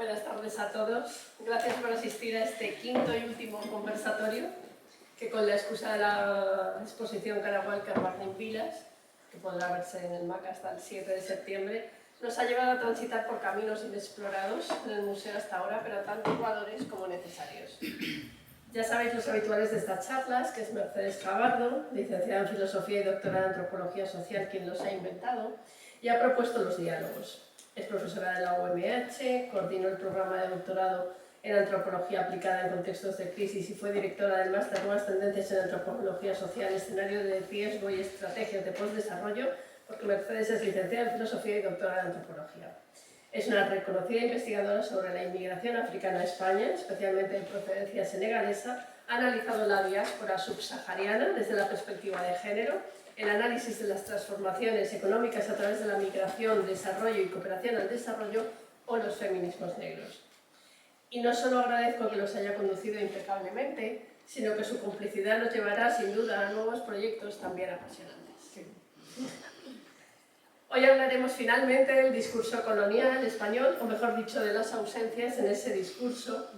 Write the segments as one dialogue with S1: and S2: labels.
S1: Buenas tardes a todos. Gracias por asistir a este quinto y último conversatorio que, con la excusa de la exposición Kara Walker Burning Vilas, que podrá verse en el MAC hasta el 7 de septiembre, nos ha llevado a transitar por caminos inexplorados en el museo hasta ahora, pero tanto innovadores como necesarios. Ya sabéis los habituales de estas charlas, que es Mercedes Cabardo, licenciada en Filosofía y doctora en Antropología Social, quien los ha inventado y ha propuesto los diálogos. Es profesora de la UMH, coordinó el programa de doctorado en Antropología aplicada en contextos de crisis y fue directora del máster Nuevas Tendencias en Antropología Social, escenario de riesgo y estrategias de postdesarrollo, porque Mercedes es licenciada en Filosofía y doctora en Antropología. Es una reconocida investigadora sobre la inmigración africana a España, especialmente de procedencia senegalesa. Ha analizado la diáspora subsahariana desde la perspectiva de género, el análisis de las transformaciones económicas a través de la migración, desarrollo y cooperación al desarrollo o los feminismos negros. Y no solo agradezco que los haya conducido impecablemente, sino que su complicidad nos llevará sin duda a nuevos proyectos también apasionantes. Sí. Hoy hablaremos finalmente del discurso colonial español, o mejor dicho, de las ausencias en ese discurso,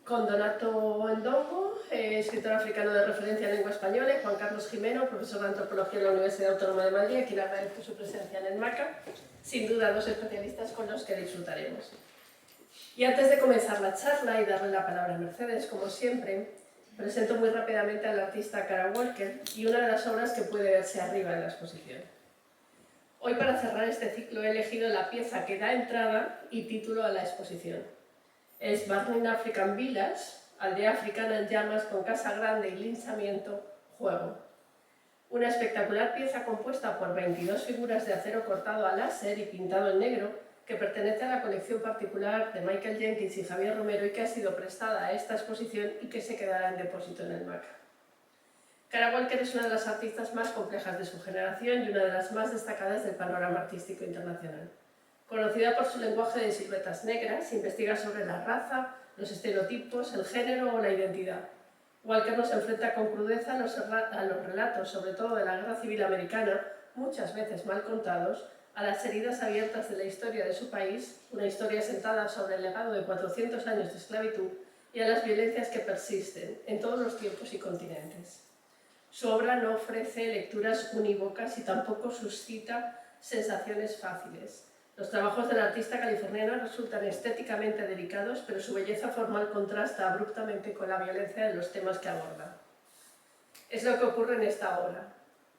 S1: con Donato Ndongo, escritor africano de referencia en lengua española, y Juan Carlos Jimeno, profesor de Antropología en la Universidad Autónoma de Madrid, a quien agradezco su presencia en el MACA, sin duda dos especialistas con los que disfrutaremos. Y antes de comenzar la charla y darle la palabra a Mercedes, como siempre, presento muy rápidamente al artista Kara Walker y una de las obras que puede verse arriba en la exposición. Hoy, para cerrar este ciclo, he elegido la pieza que da entrada y título a la exposición. Es Burning African Village, aldea africana en llamas con casa grande y linchamiento, juego. Una espectacular pieza compuesta por 22 figuras de acero cortado a láser y pintado en negro, que pertenece a la colección particular de Michael Jenkins y Javier Romero y que ha sido prestada a esta exposición y que se quedará en depósito en el MAC. Kara Walker es una de las artistas más complejas de su generación y una de las más destacadas del panorama artístico internacional. Conocida por su lenguaje de siluetas negras, investiga sobre la raza, los estereotipos, el género o la identidad. Walker nos enfrenta con crudeza a los relatos, sobre todo de la Guerra Civil Americana, muchas veces mal contados, a las heridas abiertas de la historia de su país, una historia sentada sobre el legado de 400 años de esclavitud, y a las violencias que persisten en todos los tiempos y continentes. Su obra no ofrece lecturas unívocas y tampoco suscita sensaciones fáciles. Los trabajos del artista californiana resultan estéticamente delicados, pero su belleza formal contrasta abruptamente con la violencia de los temas que aborda. Es lo que ocurre en esta obra.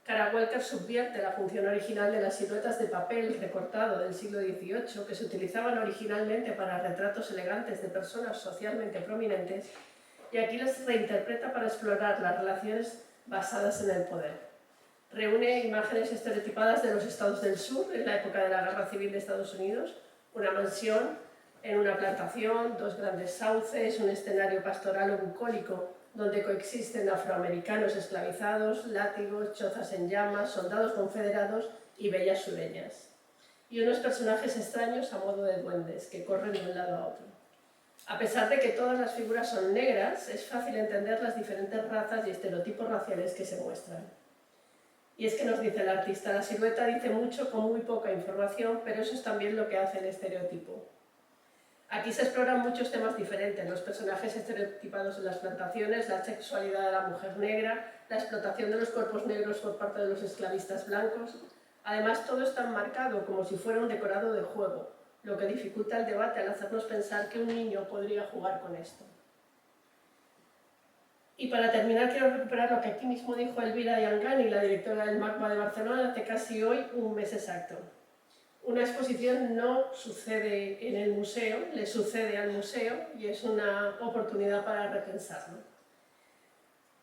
S1: Kara Walker subvierte la función original de las siluetas de papel recortado del siglo XVIII, que se utilizaban originalmente para retratos elegantes de personas socialmente prominentes, y aquí las reinterpreta para explorar las relaciones basadas en el poder. Reúne imágenes estereotipadas de los estados del sur en la época de la Guerra Civil de Estados Unidos, una mansión en una plantación, dos grandes sauces, un escenario pastoral o bucólico donde coexisten afroamericanos esclavizados, látigos, chozas en llamas, soldados confederados y bellas sureñas. Y unos personajes extraños a modo de duendes que corren de un lado a otro. A pesar de que todas las figuras son negras, es fácil entender las diferentes razas y estereotipos raciales que se muestran. Y es que nos dice el artista, la silueta dice mucho con muy poca información, pero eso es también lo que hace el estereotipo. Aquí se exploran muchos temas diferentes, los personajes estereotipados en las plantaciones, la sexualidad de la mujer negra, la explotación de los cuerpos negros por parte de los esclavistas blancos. Además, todo está enmarcado como si fuera un decorado de juego, lo que dificulta el debate al hacernos pensar que un niño podría jugar con esto. Y para terminar, quiero recuperar lo que aquí mismo dijo Elvira Yangani, la directora del MACBA de Barcelona, hace casi hoy un mes exacto. Una exposición no sucede en el museo, le sucede al museo y es una oportunidad para repensarlo.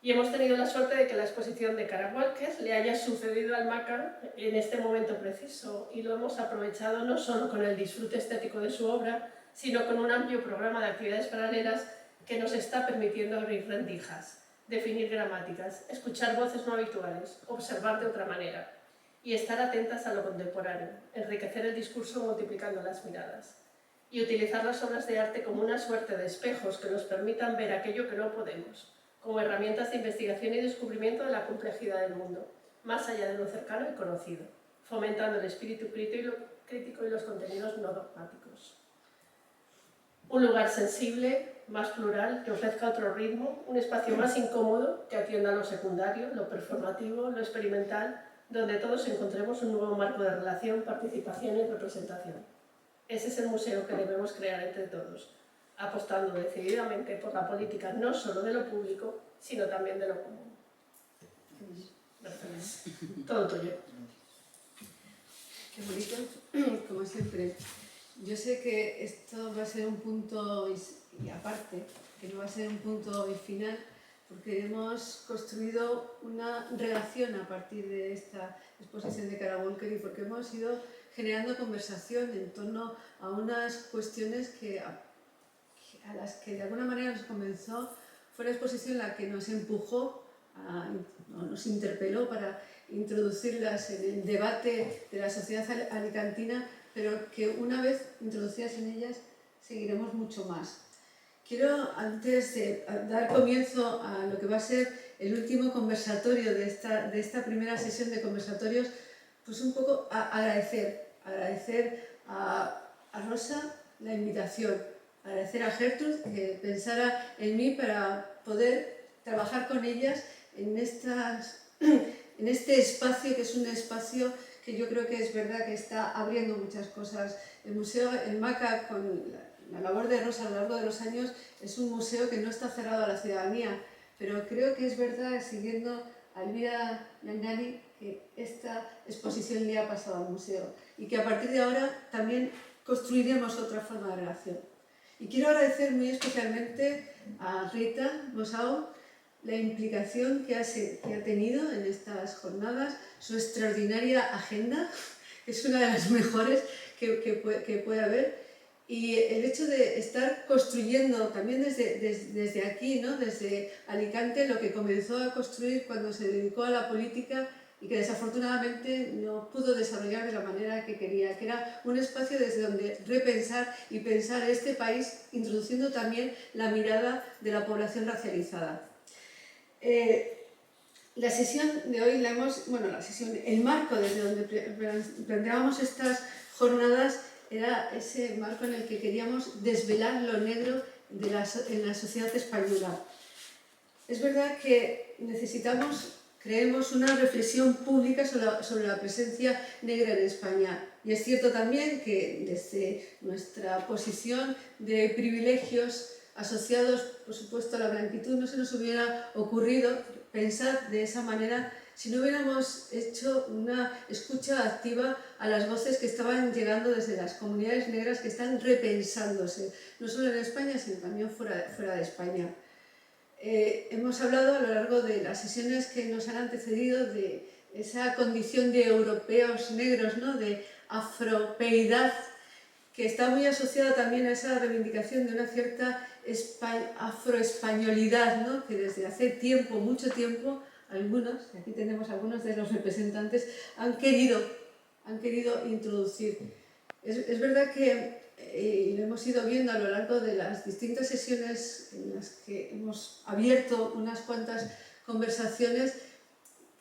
S1: Y hemos tenido la suerte de que la exposición de Kara Walker le haya sucedido al MACA en este momento preciso y lo hemos aprovechado no solo con el disfrute estético de su obra, sino con un amplio programa de actividades paralelas que nos está permitiendo abrir rendijas, definir gramáticas, escuchar voces no habituales, observar de otra manera y estar atentas a lo contemporáneo, enriquecer el discurso multiplicando las miradas y utilizar las obras de arte como una suerte de espejos que nos permitan ver aquello que no podemos, como herramientas de investigación y descubrimiento de la complejidad del mundo, más allá de lo cercano y conocido. fomentando el espíritu crítico y los contenidos no dogmáticos. Un lugar sensible, más plural, que ofrezca otro ritmo, un espacio más incómodo que atienda a lo secundario, lo performativo, lo experimental, donde todos encontremos un nuevo marco de relación, participación y representación. Ese es el museo que debemos crear entre todos, apostando decididamente por la política no solo de lo público, sino también de lo común. Gracias. Todo tuyo.
S2: Qué bonito, como siempre. Yo sé que esto va a ser un punto y aparte, que no va a ser un punto y final, porque hemos construido una relación a partir de esta exposición de Kara Walker y porque hemos ido generando conversación en torno a unas cuestiones a las que de alguna manera nos comenzó. Fue la exposición la que nos empujó, nos interpeló para introducirlas en el debate de la sociedad alicantina, pero que una vez introducidas en ellas seguiremos mucho más. Quiero, antes de dar comienzo a lo que va a ser el último conversatorio de esta primera sesión de conversatorios, pues un poco agradecer a Rosa la invitación, agradecer a Gertrude que pensara en mí para poder trabajar con ellas en este espacio, que es un espacio que yo creo que es verdad que está abriendo muchas cosas. El museo, el MACA, con la labor de Rosa a lo largo de los años, es un museo que no está cerrado a la ciudadanía, pero creo que es verdad, siguiendo a Elvira Ñangani, que esta exposición le ha pasado al museo y que a partir de ahora también construiremos otra forma de relación. Y quiero agradecer muy especialmente a Rita Bosao la implicación que ha tenido en estas jornadas, su extraordinaria agenda, que es una de las mejores que puede haber, y el hecho de estar construyendo también desde aquí, ¿no? Desde Alicante, lo que comenzó a construir cuando se dedicó a la política y que desafortunadamente no pudo desarrollar de la manera que quería, que era un espacio desde donde repensar y pensar este país, introduciendo también la mirada de la población racializada. La sesión de hoy el marco desde donde planteábamos estas jornadas era ese marco en el que queríamos desvelar lo negro en la sociedad española. Es verdad que creemos una reflexión pública sobre la presencia negra en España. Y es cierto también que desde nuestra posición de privilegios asociados, por supuesto, a la blanquitud, no se nos hubiera ocurrido pensar de esa manera si no hubiéramos hecho una escucha activa a las voces que estaban llegando desde las comunidades negras que están repensándose, no solo en España, sino también fuera de España. Hemos hablado a lo largo de las sesiones que nos han antecedido de esa condición de europeos negros, ¿no? De afropeidad, que está muy asociada también a esa reivindicación de una cierta afroespañolidad, ¿no? Que desde hace tiempo, mucho tiempo, aquí tenemos algunos de los representantes, han querido introducir. Es verdad que lo hemos ido viendo a lo largo de las distintas sesiones en las que hemos abierto unas cuantas conversaciones,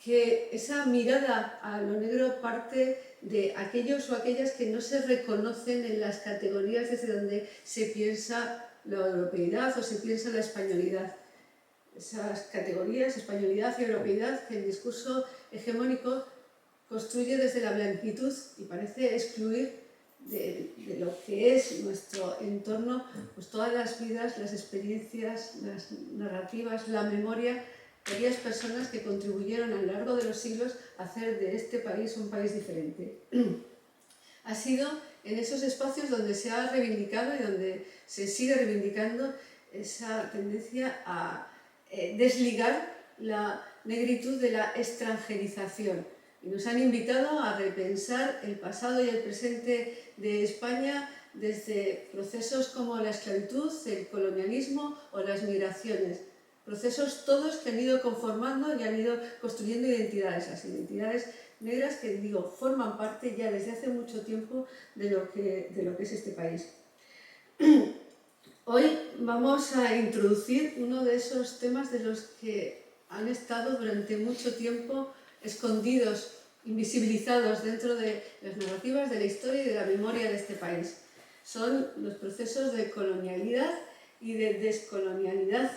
S2: que esa mirada a lo negro parte de aquellos o aquellas que no se reconocen en las categorías desde donde se piensa la europeidad o se piensa la españolidad. Esas categorías, españolidad y europeidad, que el discurso hegemónico construye desde la blanquitud y parece excluir de lo que es nuestro entorno, pues todas las vidas, las experiencias, las narrativas, la memoria de aquellas personas que contribuyeron a lo largo de los siglos a hacer de este país un país diferente. Ha sido en esos espacios donde se ha reivindicado y donde se sigue reivindicando esa tendencia a desligar la negritud de la extranjerización. Y nos han invitado a repensar el pasado y el presente de España desde procesos como la esclavitud, el colonialismo o las migraciones. Procesos todos que han ido conformando y han ido construyendo identidades, las identidades negras que, forman parte ya desde hace mucho tiempo de lo que es este país. Hoy vamos a introducir uno de esos temas de los que han estado durante mucho tiempo escondidos invisibilizados dentro de las narrativas de la historia y de la memoria de este país. Son los procesos de colonialidad y de descolonialidad,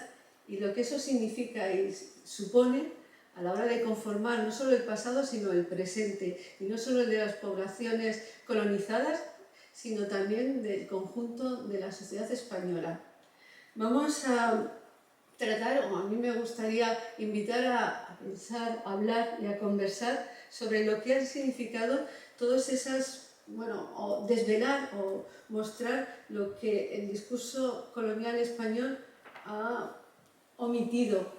S2: y lo que eso significa y supone a la hora de conformar no solo el pasado, sino el presente, y no solo el de las poblaciones colonizadas, sino también del conjunto de la sociedad española. Vamos a tratar, o a mí me gustaría invitar a pensar, a hablar y a conversar sobre lo que han significado todas esas, bueno, o desvelar o mostrar lo que el discurso colonial español ha omitido,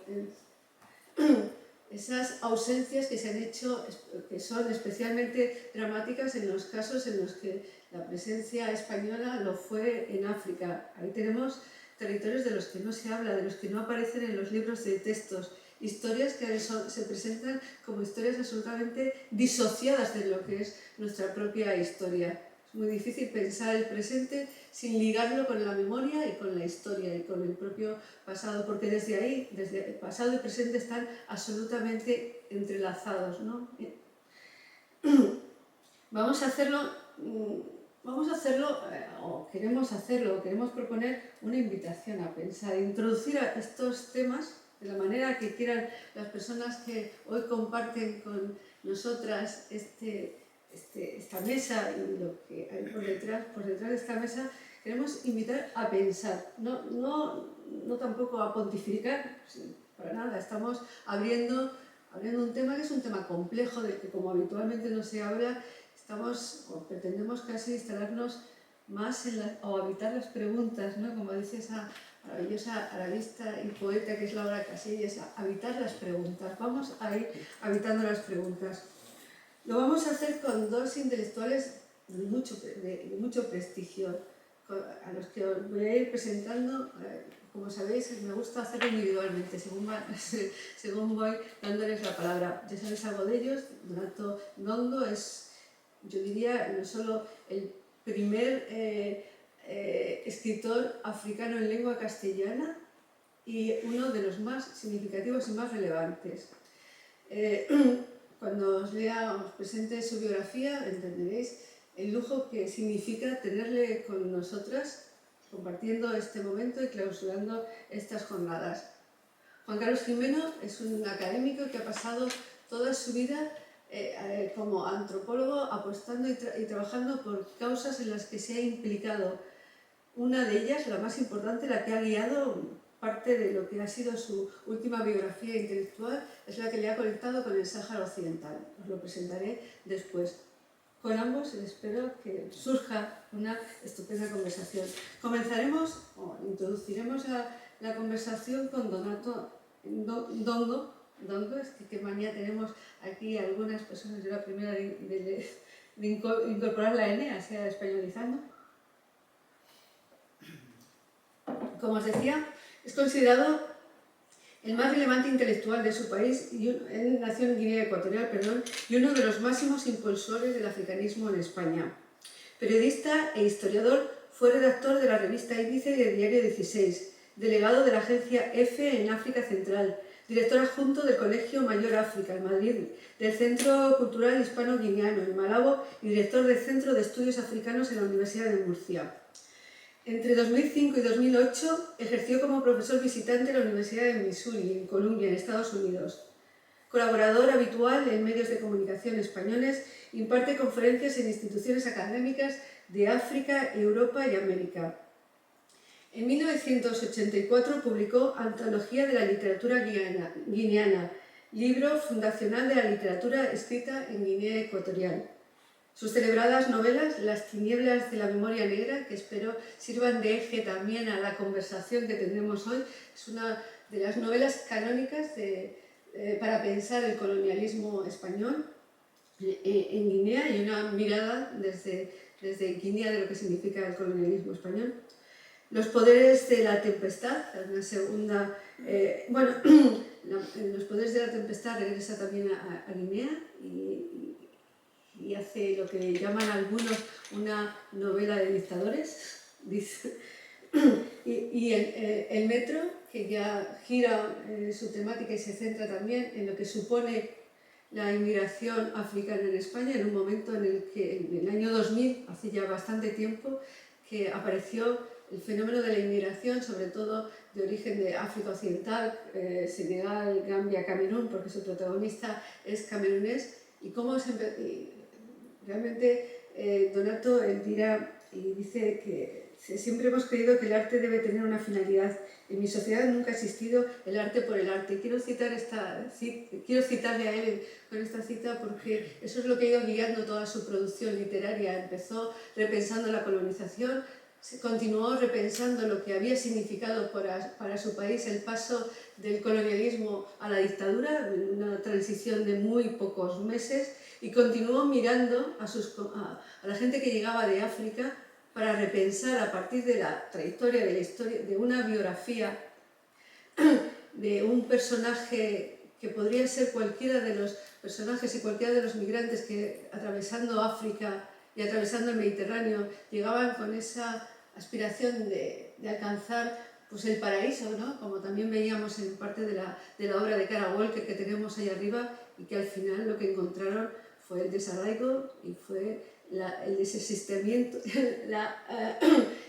S2: esas ausencias que se han hecho, que son especialmente dramáticas en los casos en los que la presencia española lo fue en África. Ahí tenemos territorios de los que no se habla, de los que no aparecen en los libros de textos, historias que se presentan como historias absolutamente disociadas de lo que es nuestra propia historia. Es muy difícil pensar el presente sin ligarlo con la memoria y con la historia y con el propio pasado, porque desde ahí, desde el pasado y presente, están absolutamente entrelazados, ¿no? Vamos a hacerlo, o queremos proponer una invitación a pensar, introducir a estos temas de la manera que quieran las personas que hoy comparten con nosotras esta mesa y lo que hay por detrás de esta mesa. Queremos invitar a pensar, no tampoco a pontificar, para nada. Estamos abriendo un tema que es un tema complejo, del que como habitualmente no se habla, pretendemos casi instalarnos más o habitar las preguntas, ¿no? Como dice esa maravillosa arabista y poeta que es Laura Casellas, habitar las preguntas. Vamos a ir habitando las preguntas. Lo vamos a hacer con dos intelectuales de mucho prestigio, a los que os voy a ir presentando. Como sabéis, me gusta hacerlo individualmente, según voy dándoles la palabra. Ya sabéis algo de ellos. Donato Ndongo es, yo diría, no solo el primer escritor africano en lengua castellana y uno de los más significativos y más relevantes. Cuando os presente su biografía, entenderéis el lujo que significa tenerle con nosotras, compartiendo este momento y clausurando estas jornadas. Juan Carlos Gimeno es un académico que ha pasado toda su vida como antropólogo apostando y trabajando por causas en las que se ha implicado. Una de ellas, la más importante, la que ha guiado parte de lo que ha sido su última biografía intelectual, es la que le ha conectado con el Sáhara Occidental. Os lo presentaré después. Con ambos espero que surja una estupenda conversación. Introduciremos la conversación con Donato Ndongo. Es que qué manía tenemos aquí algunas personas, yo la primera de incorporar la N, así españolizando. Como os decía, es considerado el más relevante intelectual de su país, él nació en Guinea Ecuatorial, y uno de los máximos impulsores del africanismo en España. Periodista e historiador, fue redactor de la revista Índice y del Diario 16, delegado de la agencia EFE en África Central, director adjunto del Colegio Mayor África en Madrid, del Centro Cultural Hispano-Guineano en Malabo y director del Centro de Estudios Africanos en la Universidad de Murcia. Entre 2005 y 2008 ejerció como profesor visitante en la Universidad de Missouri, en Columbia, en Estados Unidos. Colaborador habitual en medios de comunicación españoles, imparte conferencias en instituciones académicas de África, Europa y América. En 1984 publicó Antología de la Literatura Guineana, libro fundacional de la literatura escrita en Guinea Ecuatorial. Sus celebradas novelas, Las tinieblas de la memoria negra, que espero sirvan de eje también a la conversación que tendremos hoy, es una de las novelas canónicas para pensar el colonialismo español en Guinea y una mirada desde Guinea de lo que significa el colonialismo español. Los poderes de la tempestad, una segunda... Los poderes de la tempestad regresa también a Guinea y hace lo que llaman algunos una novela de dictadores. Y el metro, que ya gira su temática y se centra también en lo que supone la inmigración africana en España en un momento en el que, en el año 2000, hace ya bastante tiempo, que apareció el fenómeno de la inmigración, sobre todo de origen de África Occidental, Senegal, Gambia, Camerún, porque su protagonista es camerunés, y cómo realmente Donato él dirá y dice que siempre hemos creído que el arte debe tener una finalidad. En mi sociedad nunca ha existido el arte por el arte. Quiero citarle a él con esta cita porque eso es lo que ha ido guiando toda su producción literaria. Empezó repensando la colonización, continuó repensando lo que había significado para su país el paso del colonialismo a la dictadura, una transición de muy pocos meses, y continuó mirando a la gente que llegaba de África para repensar a partir de la trayectoria, de la historia, de una biografía de un personaje que podría ser cualquiera de los personajes y cualquiera de los migrantes que atravesando África y atravesando el Mediterráneo llegaban con esa aspiración de alcanzar pues, el paraíso, ¿no? Como también veíamos en parte de la obra de Kara Walker que tenemos ahí arriba, y que al final lo que encontraron fue el desarraigo y fue el desasistamiento,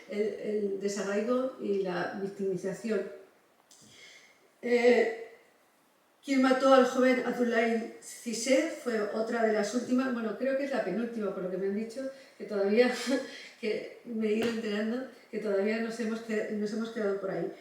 S2: el desarraigo y la victimización. Quien mató al joven Abdoulaye Cissé fue otra de las últimas, bueno, creo que es la penúltima, por lo que me han dicho, que todavía, que me he ido enterando, que todavía nos hemos quedado por ahí.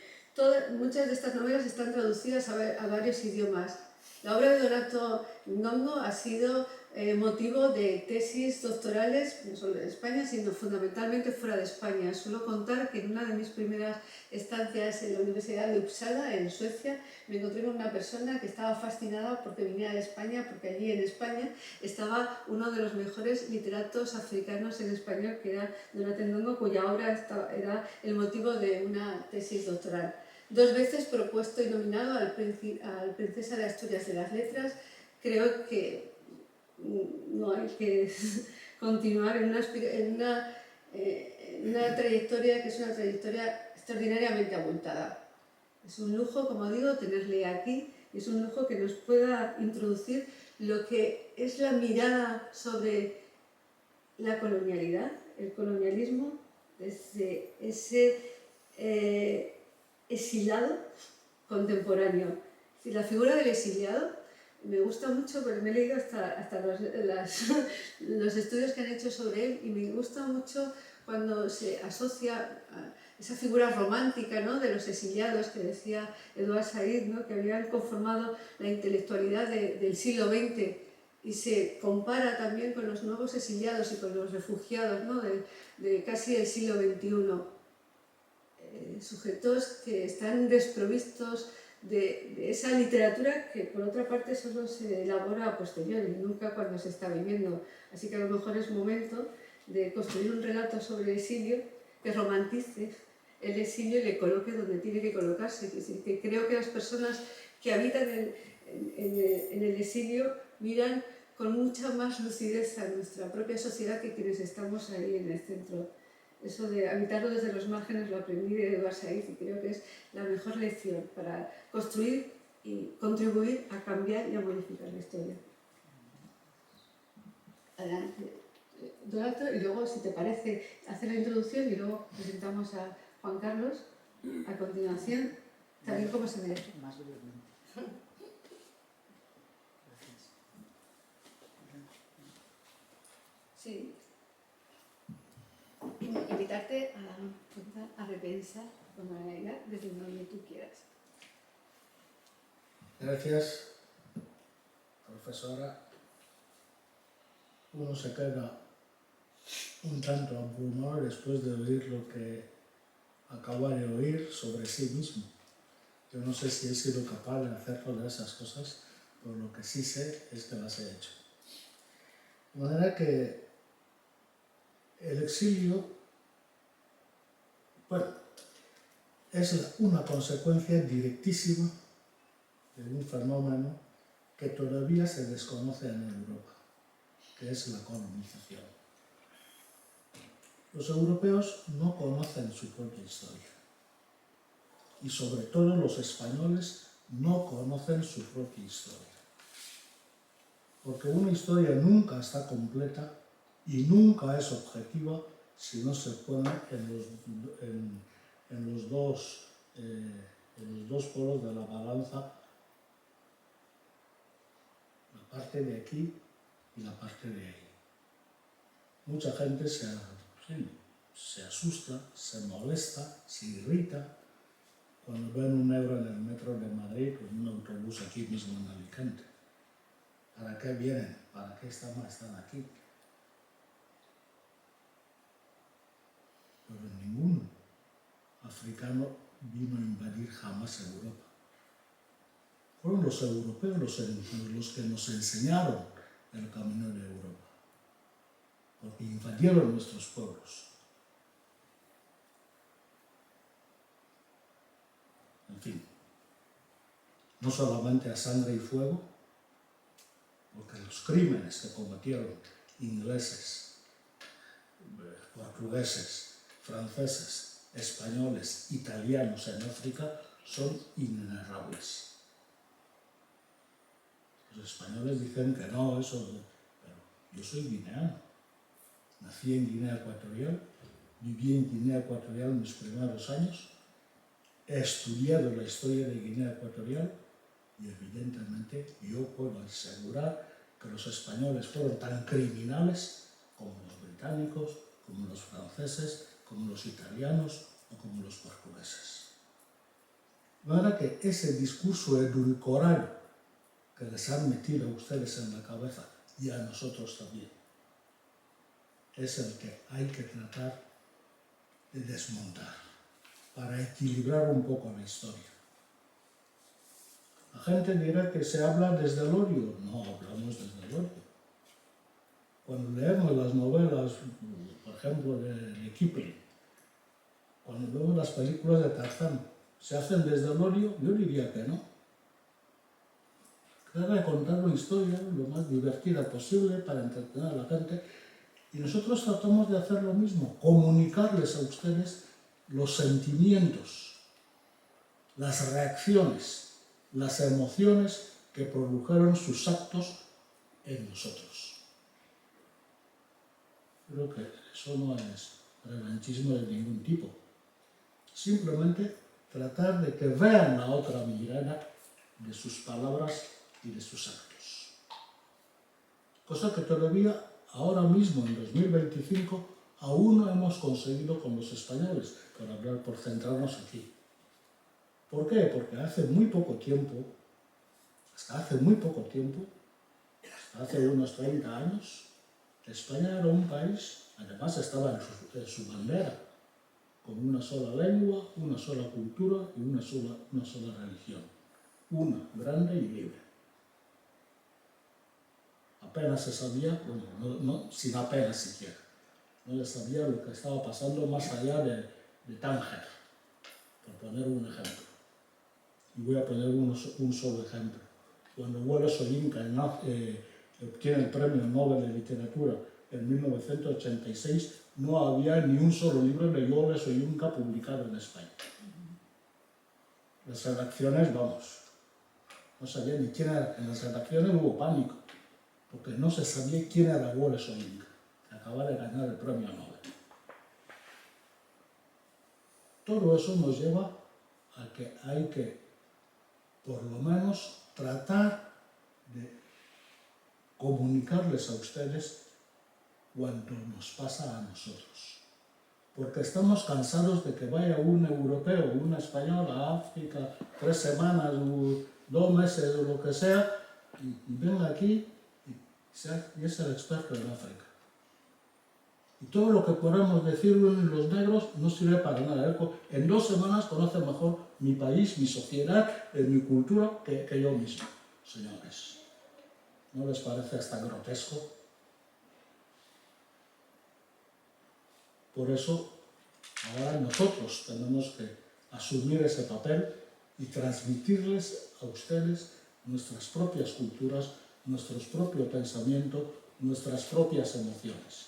S2: Muchas de estas novelas están traducidas a varios idiomas. La obra de Donato Ndongo ha sido motivo de tesis doctorales, no solo en España, sino fundamentalmente fuera de España. Suelo contar que en una de mis primeras estancias en la Universidad de Uppsala, en Suecia, me encontré con una persona que estaba fascinada porque venía de España, porque allí en España estaba uno de los mejores literatos africanos en español, que era Donato Ndongo, cuya obra era el motivo de una tesis doctoral. 2 veces propuesto y nominado al Princesa de Asturias de las Letras. Creo que no hay que continuar en una trayectoria que es una trayectoria extraordinariamente abultada. Es un lujo, como digo, tenerle aquí, y es un lujo que nos pueda introducir lo que es la mirada sobre la colonialidad, el colonialismo, desde ese exiliado contemporáneo. La figura del exiliado me gusta mucho porque me he leído hasta los estudios que han hecho sobre él, y me gusta mucho cuando se asocia a esa figura romántica, ¿no?, de los exiliados que decía Edouard Said, ¿no?, que habían conformado la intelectualidad del siglo XX, y se compara también con los nuevos exiliados y con los refugiados, ¿no?, de casi el siglo XXI. Sujetos que están desprovistos de esa literatura que por otra parte solo se elabora a posteriori, nunca cuando se está viviendo. Así que a lo mejor es momento de construir un relato sobre el exilio que romantice el exilio y le coloque donde tiene que colocarse. Es decir, que creo que las personas que habitan en el exilio miran con mucha más lucidez a nuestra propia sociedad que quienes estamos ahí en el centro. Eso de habitarlo desde los márgenes lo aprendí de Edouard Said, y creo que es la mejor lección para construir y contribuir a cambiar y a modificar la historia. Adelante, Donato, y luego, si te parece, hacer la introducción y luego presentamos a Juan Carlos a continuación, también como se merece.
S3: Más brevemente.
S2: Sí. Invitarte a repensar con realidad desde donde tú quieras.
S3: Gracias, profesora. Uno se queda un tanto abrumado después de oír lo que acaba de oír sobre sí mismo. Yo no sé si he sido capaz de hacer todas esas cosas, pero lo que sí sé es que las he hecho. De manera que el exilio, bueno, es una consecuencia directísima de un fenómeno que todavía se desconoce en Europa, que es la colonización. Los europeos no conocen su propia historia, y sobre todo los españoles no conocen su propia historia. Porque una historia nunca está completa y nunca es objetiva si no se pone en los dos polos de la balanza, la parte de aquí y la parte de ahí. Mucha gente se asusta, se molesta, se irrita cuando ven un negro en el metro de Madrid o en un autobús aquí mismo en Alicante. ¿Para qué vienen? ¿Para qué están aquí? Pero ningún africano vino a invadir jamás Europa. Fueron los europeos los que nos enseñaron el camino de Europa, porque invadieron nuestros pueblos. En fin, no solamente a sangre y fuego, porque los crímenes que cometieron ingleses, portugueses, franceses, españoles, italianos en África son inenarrables. Los españoles dicen que no, pero yo soy guineano. Nací en Guinea Ecuatorial, viví en Guinea Ecuatorial mis primeros años, he estudiado la historia de Guinea Ecuatorial y evidentemente yo puedo asegurar que los españoles fueron tan criminales como los británicos, como los franceses, como los italianos o como los portugueses. De manera que ese discurso edulcorado que les han metido a ustedes en la cabeza y a nosotros también, es el que hay que tratar de desmontar para equilibrar un poco la historia. La gente dirá que se habla desde el odio. No hablamos desde el odio. Cuando leemos las novelas, por ejemplo, de Kipling, cuando vemos las películas de Tarzán, ¿se hacen desde el odio? Yo diría que no. Trata de contar una historia lo más divertida posible para entretener a la gente, y nosotros tratamos de hacer lo mismo, comunicarles a ustedes los sentimientos, las reacciones, las emociones que produjeron sus actos en nosotros. Creo que eso no es revanchismo de ningún tipo. Simplemente tratar de que vean la otra mirada de sus palabras y de sus actos. Cosa que todavía, ahora mismo, en 2025, aún no hemos conseguido con los españoles, por centrarnos aquí. ¿Por qué? Porque hasta hace muy poco tiempo, hasta hace unos 30 años, España era un país, además estaba en su bandera, con una sola lengua, una sola cultura y una sola religión. Una, grande y libre. Apenas se sabía, sin apenas siquiera, no se sabía lo que estaba pasando más allá de Tánger, por poner un ejemplo. Y voy a poner un solo ejemplo. Cuando Wole Soyinka obtiene el Premio Nobel de Literatura en 1986, no había ni un solo libro de Wole Soyinka publicado en España. Las redacciones, no sabía ni quién era. En las redacciones hubo pánico, porque no se sabía quién era Wole Soyinka, que acaba de ganar el Premio Nobel. Todo eso nos lleva a que hay que, por lo menos, tratar de comunicarles a ustedes cuanto nos pasa a nosotros. Porque estamos cansados de que vaya un europeo o una española a África 3 semanas, 2 meses o lo que sea, y venga aquí y es el experto en África. Y todo lo que podamos decir los negros no sirve para nada. En 2 semanas conoce mejor mi país, mi sociedad, mi cultura que yo mismo, señores. ¿No les parece hasta grotesco? Por eso, ahora nosotros tenemos que asumir ese papel y transmitirles a ustedes nuestras propias culturas, nuestros propios pensamientos, nuestras propias emociones.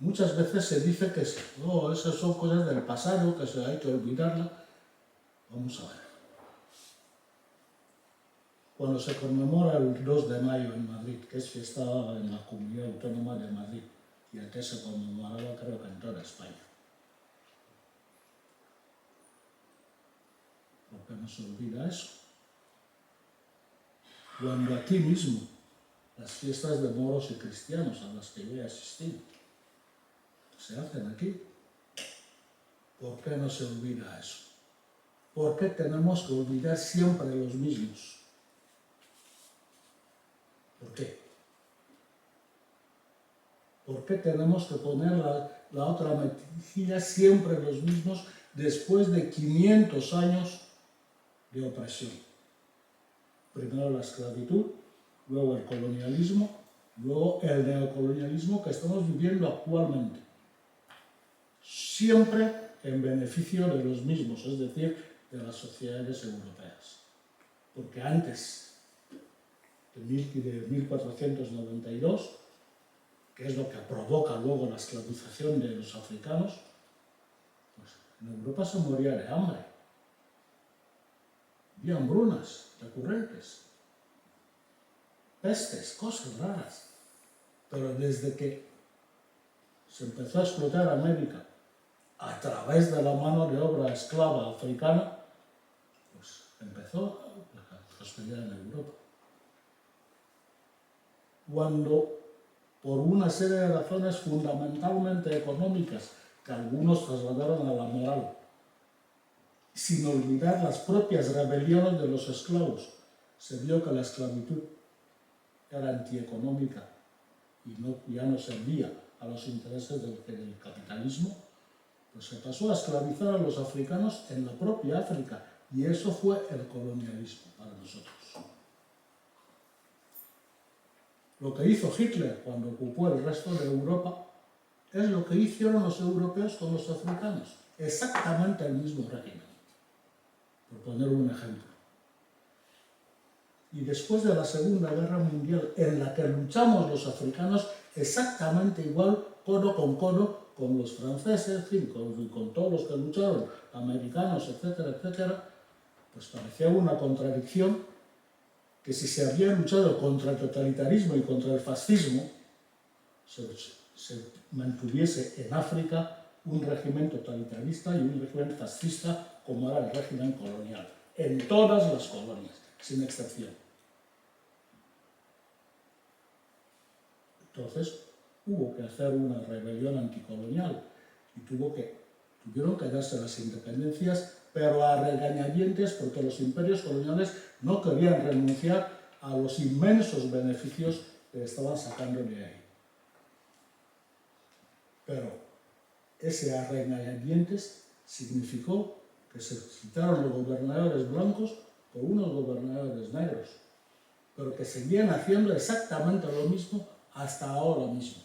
S3: Muchas veces se dice que esas son cosas del pasado, que hay que olvidarlas. Vamos a ver. cuando se conmemora el 2 de mayo en Madrid, que es fiesta en la Comunidad Autónoma de Madrid, y antes se conmemoraba creo que en toda España. ¿Por qué no se olvida eso? Cuando aquí mismo, las fiestas de moros y cristianos a las que yo he asistido, se hacen aquí. ¿Por qué no se olvida eso? ¿Por qué tenemos que olvidar siempre los mismos? ¿Por qué? ¿Por qué tenemos que poner la otra mejilla siempre los mismos después de 500 años de opresión? Primero la esclavitud, luego el colonialismo, luego el neocolonialismo que estamos viviendo actualmente. Siempre en beneficio de los mismos, es decir, de las sociedades europeas. Porque antes de 1492, que es lo que provoca luego la esclavización de los africanos, pues en Europa se moría de hambre. Había hambrunas recurrentes, pestes, cosas raras. Pero desde que se empezó a explotar América a través de la mano de obra esclava africana, pues empezó la prosperidad en Europa. Cuando, por una serie de razones fundamentalmente económicas, que algunos trasladaron a la moral, sin olvidar las propias rebeliones de los esclavos, se vio que la esclavitud era antieconómica y ya no servía a los intereses del capitalismo, pues se pasó a esclavizar a los africanos en la propia África, y eso fue el colonialismo para nosotros. Lo que hizo Hitler cuando ocupó el resto de Europa es lo que hicieron los europeos con los africanos, exactamente el mismo régimen, por poner un ejemplo. Y después de la Segunda Guerra Mundial, en la que luchamos los africanos exactamente igual, codo con los franceses, en fin, con todos los que lucharon, americanos, etcétera, etcétera, pues parecía una contradicción que si se había luchado contra el totalitarismo y contra el fascismo, se mantuviese en África un régimen totalitarista y un régimen fascista como era el régimen colonial, en todas las colonias, sin excepción. Entonces, hubo que hacer una rebelión anticolonial y tuvieron que darse las independencias, pero a regañadientes, porque los imperios coloniales no querían renunciar a los inmensos beneficios que estaban sacando de ahí. Pero ese a regañadientes significó que se quitaron los gobernadores blancos por unos gobernadores negros, pero que seguían haciendo exactamente lo mismo hasta ahora mismo.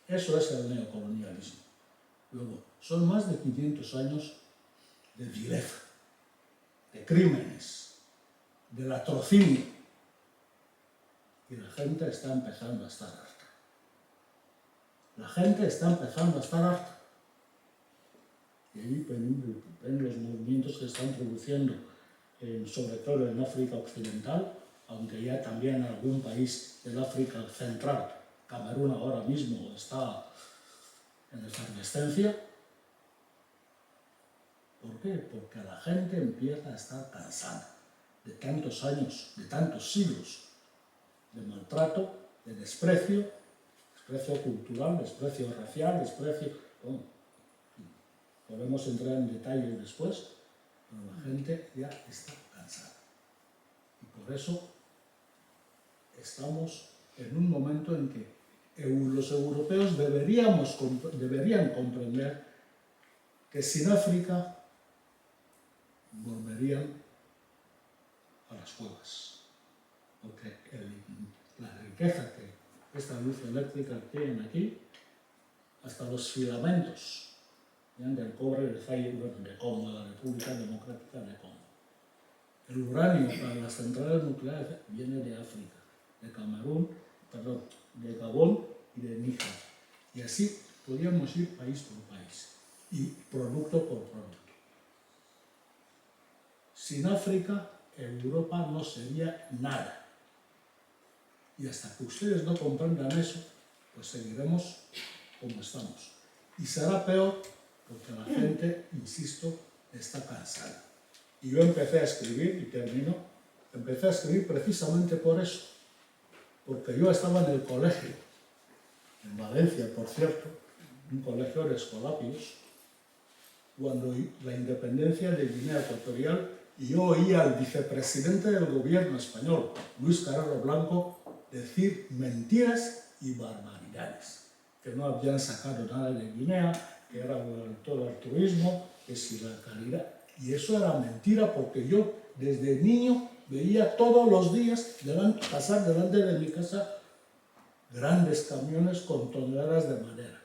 S3: Eso es el neocolonialismo. Luego, son más de 500 años de vileza, de crímenes, de latrocinio, y la gente está empezando a estar harta. La gente está empezando a estar harta. Y ahí ven los movimientos que se están produciendo, sobre todo en África Occidental, aunque ya también en algún país del África Central. Camerún ahora mismo está en efervescencia. ¿Por qué? Porque la gente empieza a estar cansada de tantos años, de tantos siglos de maltrato, de desprecio cultural, desprecio racial, desprecio... Bueno, podemos entrar en detalles después, pero la gente ya está cansada. Y por eso estamos en un momento en que los europeos deberían comprender que sin África volverían a las cuevas, porque la riqueza que esta luz eléctrica tiene aquí, hasta los filamentos del cobre de Congo, la República Democrática de Congo. El uranio para las centrales nucleares viene de África, de de Gabón y de Níger. Y así podríamos ir país por país y producto por producto. Sin África Europa no sería nada. Y hasta que ustedes no comprendan eso, pues seguiremos como estamos. Y será peor porque la gente, insisto, está cansada. Y yo empecé a escribir, y termino, empecé a escribir precisamente por eso. Porque yo estaba en el colegio, en Valencia, por cierto, un colegio de escolapios, cuando la independencia de Guinea Ecuatorial, y yo oía al vicepresidente del gobierno español, Luis Carrero Blanco, decir mentiras y barbaridades, que no habían sacado nada de Guinea, que era todo el altruismo, que si la caridad. Y eso era mentira porque yo desde niño veía todos los días pasar delante de mi casa grandes camiones con toneladas de madera.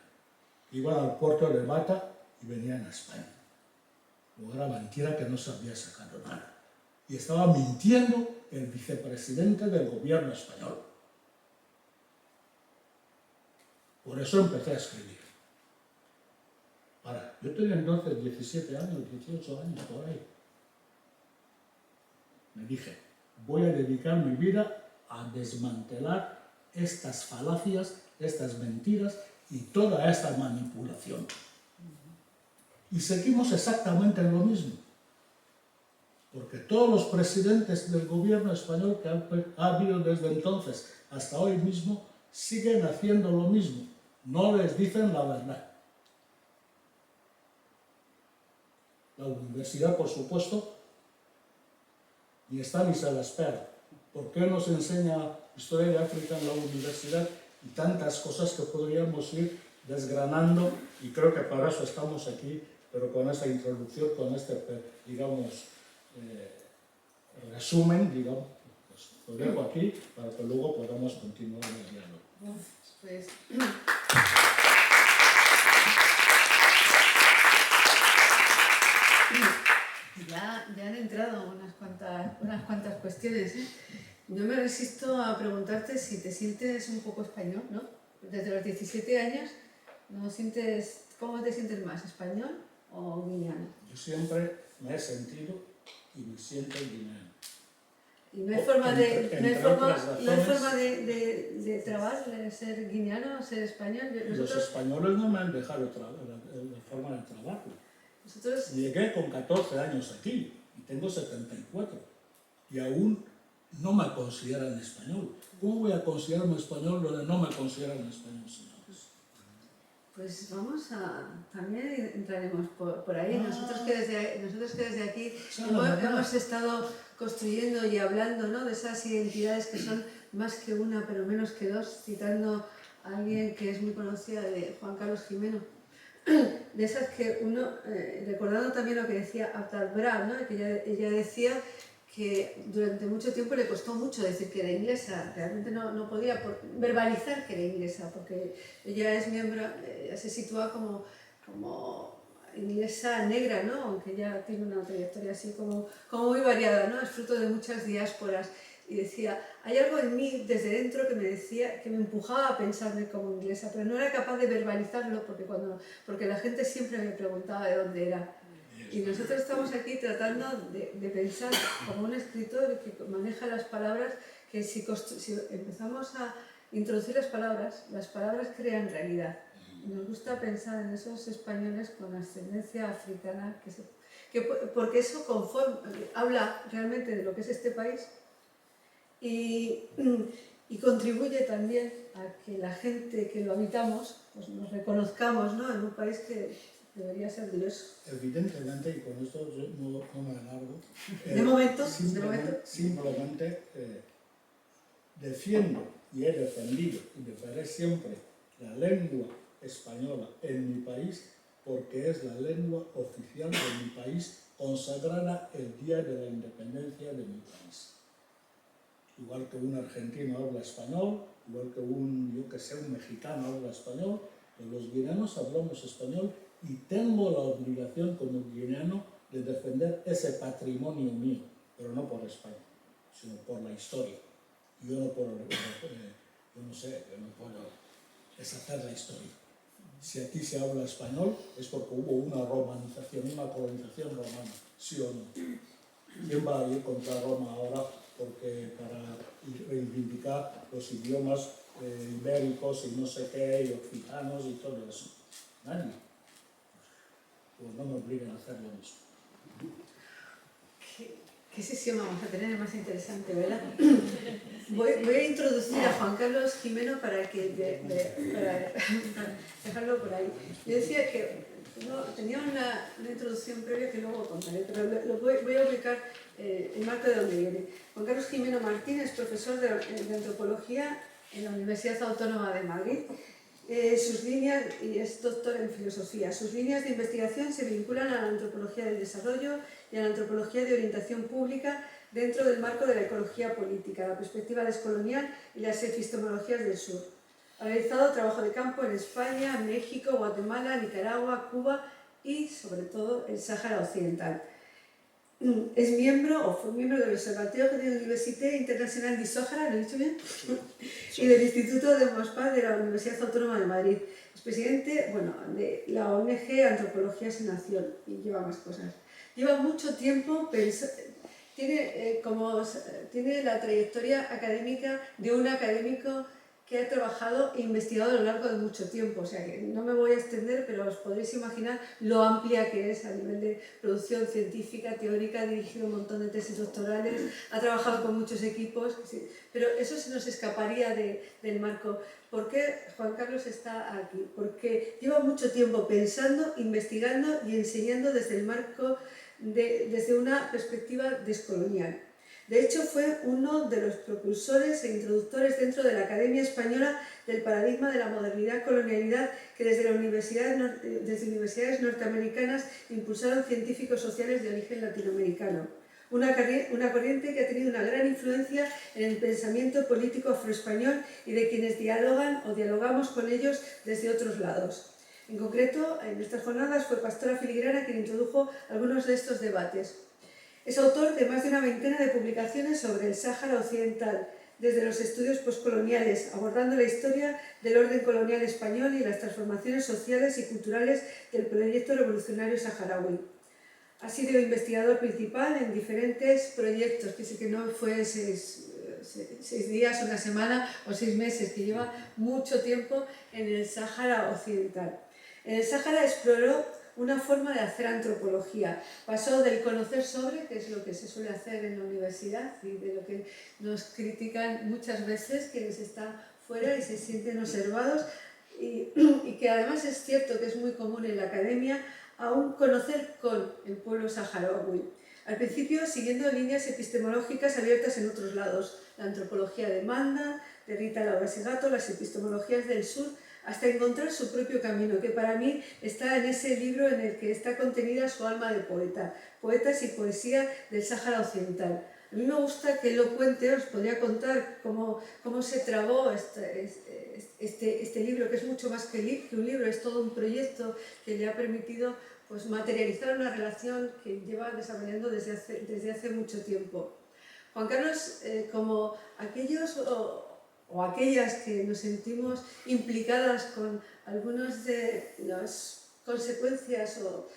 S3: Iban al puerto de Bata y venían a España. Luego era mentira que no se había sacado nada. Y estaba mintiendo el vicepresidente del gobierno español. Por eso empecé a escribir. Ahora, yo tenía entonces 17 años, 18 años, por ahí. Me dije, voy a dedicar mi vida a desmantelar estas falacias, estas mentiras y toda esta manipulación. Y seguimos exactamente lo mismo. Porque todos los presidentes del gobierno español que ha habido desde entonces hasta hoy mismo siguen haciendo lo mismo. No les dicen la verdad. La universidad, por supuesto, ni está ni se la espera. ¿Por qué nos enseña historia de África en la universidad y tantas cosas que podríamos ir desgranando? Y creo que para eso estamos aquí, pero con esta introducción, con este, digamos, resumen, digamos, pues lo dejo aquí para que luego podamos continuar el diálogo.
S2: Pues... Ya han entrado unas cuantas cuestiones. No me resisto a preguntarte si te sientes un poco español, ¿no? Desde los 17 años, ¿cómo te sientes más, español o guineano?
S3: Yo siempre me he sentido y me siento guineano.
S2: ¿Y no hay forma de trabar, de ser guineano, ser español?
S3: Los españoles no me han dejado la forma de trabajo. Llegué con 14 años aquí y tengo 74 y aún no me consideran español. ¿Cómo voy a considerarme español donde no me consideran español, señores?
S2: Pues también entraremos por ahí. Nosotros que desde aquí hemos estado construyendo y hablando, ¿no?, de esas identidades que son más que una pero menos que dos, citando a alguien que es muy conocida, de Juan Carlos Gimeno. De esas que uno, recordando también lo que decía Abdal-Brah, ¿no?, que ella decía que durante mucho tiempo le costó mucho decir que era inglesa, realmente no podía verbalizar que era inglesa, porque ella es miembro, se sitúa como inglesa negra, ¿no?, aunque ella tiene una trayectoria así como muy variada, ¿no?, es fruto de muchas diásporas. Y decía, hay algo en mí desde dentro que me decía, que me empujaba a pensarme como inglesa, pero no era capaz de verbalizarlo porque la gente siempre me preguntaba de dónde era. Y nosotros estamos aquí tratando de pensar como un escritor que maneja las palabras, que si empezamos a introducir las palabras crean realidad. Y nos gusta pensar en esos españoles con ascendencia africana, porque eso habla realmente de lo que es este país. Y contribuye también a que la gente que lo habitamos pues nos reconozcamos, ¿no?, en un país que debería ser diverso.
S3: Evidentemente, y con esto no me alargo,
S2: de momento,
S3: simplemente defiendo y he defendido y defenderé siempre la lengua española en mi país porque es la lengua oficial de mi país, consagrada el día de la independencia de mi país. Igual que un argentino habla español, igual que un mexicano habla español, pero los guineanos hablamos español y tengo la obligación como guineano de defender ese patrimonio mío, pero no por España, sino por la historia. Yo no puedo deshacer la historia. Si aquí se habla español es porque hubo una romanización, una colonización romana, ¿sí o no? ¿quién va a ir contra Roma ahora? Porque para reivindicar los idiomas ibéricos y no sé qué, y occitanos y todo eso. Nadie. Pues no me obliguen a hacer lo mismo.
S2: ¿Qué sesión vamos a tener? Es más interesante, ¿verdad? Voy a introducir a Juan Carlos Gimeno para dejarlo por ahí. Yo decía que tenía una introducción previa que luego contaré, pero voy a ubicar el marco de donde viene. Juan Carlos Gimeno Martín es profesor de antropología en la Universidad Autónoma de Madrid. Y es doctor en filosofía. Sus líneas de investigación se vinculan a la antropología del desarrollo y a la antropología de orientación pública dentro del marco de la ecología política, la perspectiva descolonial y las epistemologías del sur. Ha realizado trabajo de campo en España, México, Guatemala, Nicaragua, Cuba y, sobre todo, el Sáhara Occidental. Es miembro, o fue miembro del Observatorio de la Université Internacional de Sáhara, ¿lo he dicho bien? Y del Instituto de Mospaz de la Universidad Autónoma de Madrid. Es presidente, de la ONG Antropología sin Nación y lleva más cosas. Lleva mucho tiempo tiene la trayectoria académica de un académico que ha trabajado e investigado a lo largo de mucho tiempo. O sea, que no me voy a extender, pero os podréis imaginar lo amplia que es a nivel de producción científica, teórica, ha dirigido un montón de tesis doctorales, ha trabajado con muchos equipos, sí, pero eso se nos escaparía del marco. ¿Por qué Juan Carlos está aquí? Porque lleva mucho tiempo pensando, investigando y enseñando desde el marco, desde una perspectiva descolonial. De hecho, fue uno de los propulsores e introductores dentro de la Academia Española del paradigma de la modernidad-colonialidad que desde universidades norteamericanas impulsaron científicos sociales de origen latinoamericano. Una corriente que ha tenido una gran influencia en el pensamiento político afroespañol y de quienes dialogan o dialogamos con ellos desde otros lados. En concreto, en estas jornadas fue Pastora Filigrana quien introdujo algunos de estos debates. Es autor de más de una veintena de publicaciones sobre el Sáhara Occidental, desde los estudios postcoloniales, abordando la historia del orden colonial español y las transformaciones sociales y culturales del proyecto revolucionario saharaui. Ha sido investigador principal en diferentes proyectos, que no fue 6 días, una semana o 6 meses, que lleva mucho tiempo en el Sáhara Occidental. En el Sáhara exploró una forma de hacer antropología. Pasó del conocer sobre, que es lo que se suele hacer en la universidad y de lo que nos critican muchas veces quienes están fuera y se sienten observados, y que además es cierto que es muy común en la academia, a un conocer con el pueblo saharaui. Al principio siguiendo líneas epistemológicas abiertas en otros lados, la antropología de Manda, de Rita Laura-Segato, las epistemologías del sur, hasta encontrar su propio camino, que para mí está en ese libro en el que está contenida su alma de poeta, Poetas y Poesía del Sáhara Occidental. A mí me gusta que él lo cuente, os podría contar cómo se trabó este libro, que es mucho más que un libro, es todo un proyecto que le ha permitido pues, materializar una relación que lleva desarrollando desde hace mucho tiempo. Juan Carlos, como aquellos o aquellas que nos sentimos implicadas con algunas de las consecuencias o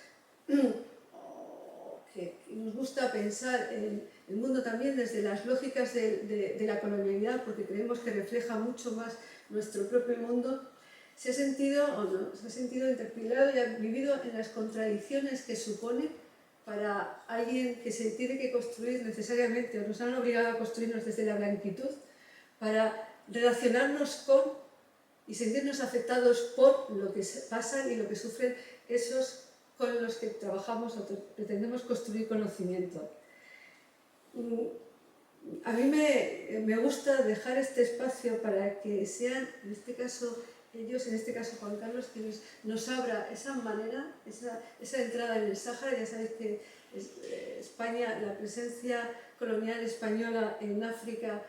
S2: que nos gusta pensar en el mundo también desde las lógicas de la colonialidad, porque creemos que refleja mucho más nuestro propio mundo, se ha sentido interpelado y ha vivido en las contradicciones que supone para alguien que se tiene que construir necesariamente, o nos han obligado a construirnos desde la blanquitud, para relacionarnos con y sentirnos afectados por lo que pasa y lo que sufren esos con los que trabajamos o pretendemos construir conocimiento. A mí me gusta dejar este espacio para que sean, en este caso ellos, en este caso Juan Carlos, quienes nos abra esa manera, esa entrada en el Sáhara. Ya sabéis que España, la presencia colonial española en África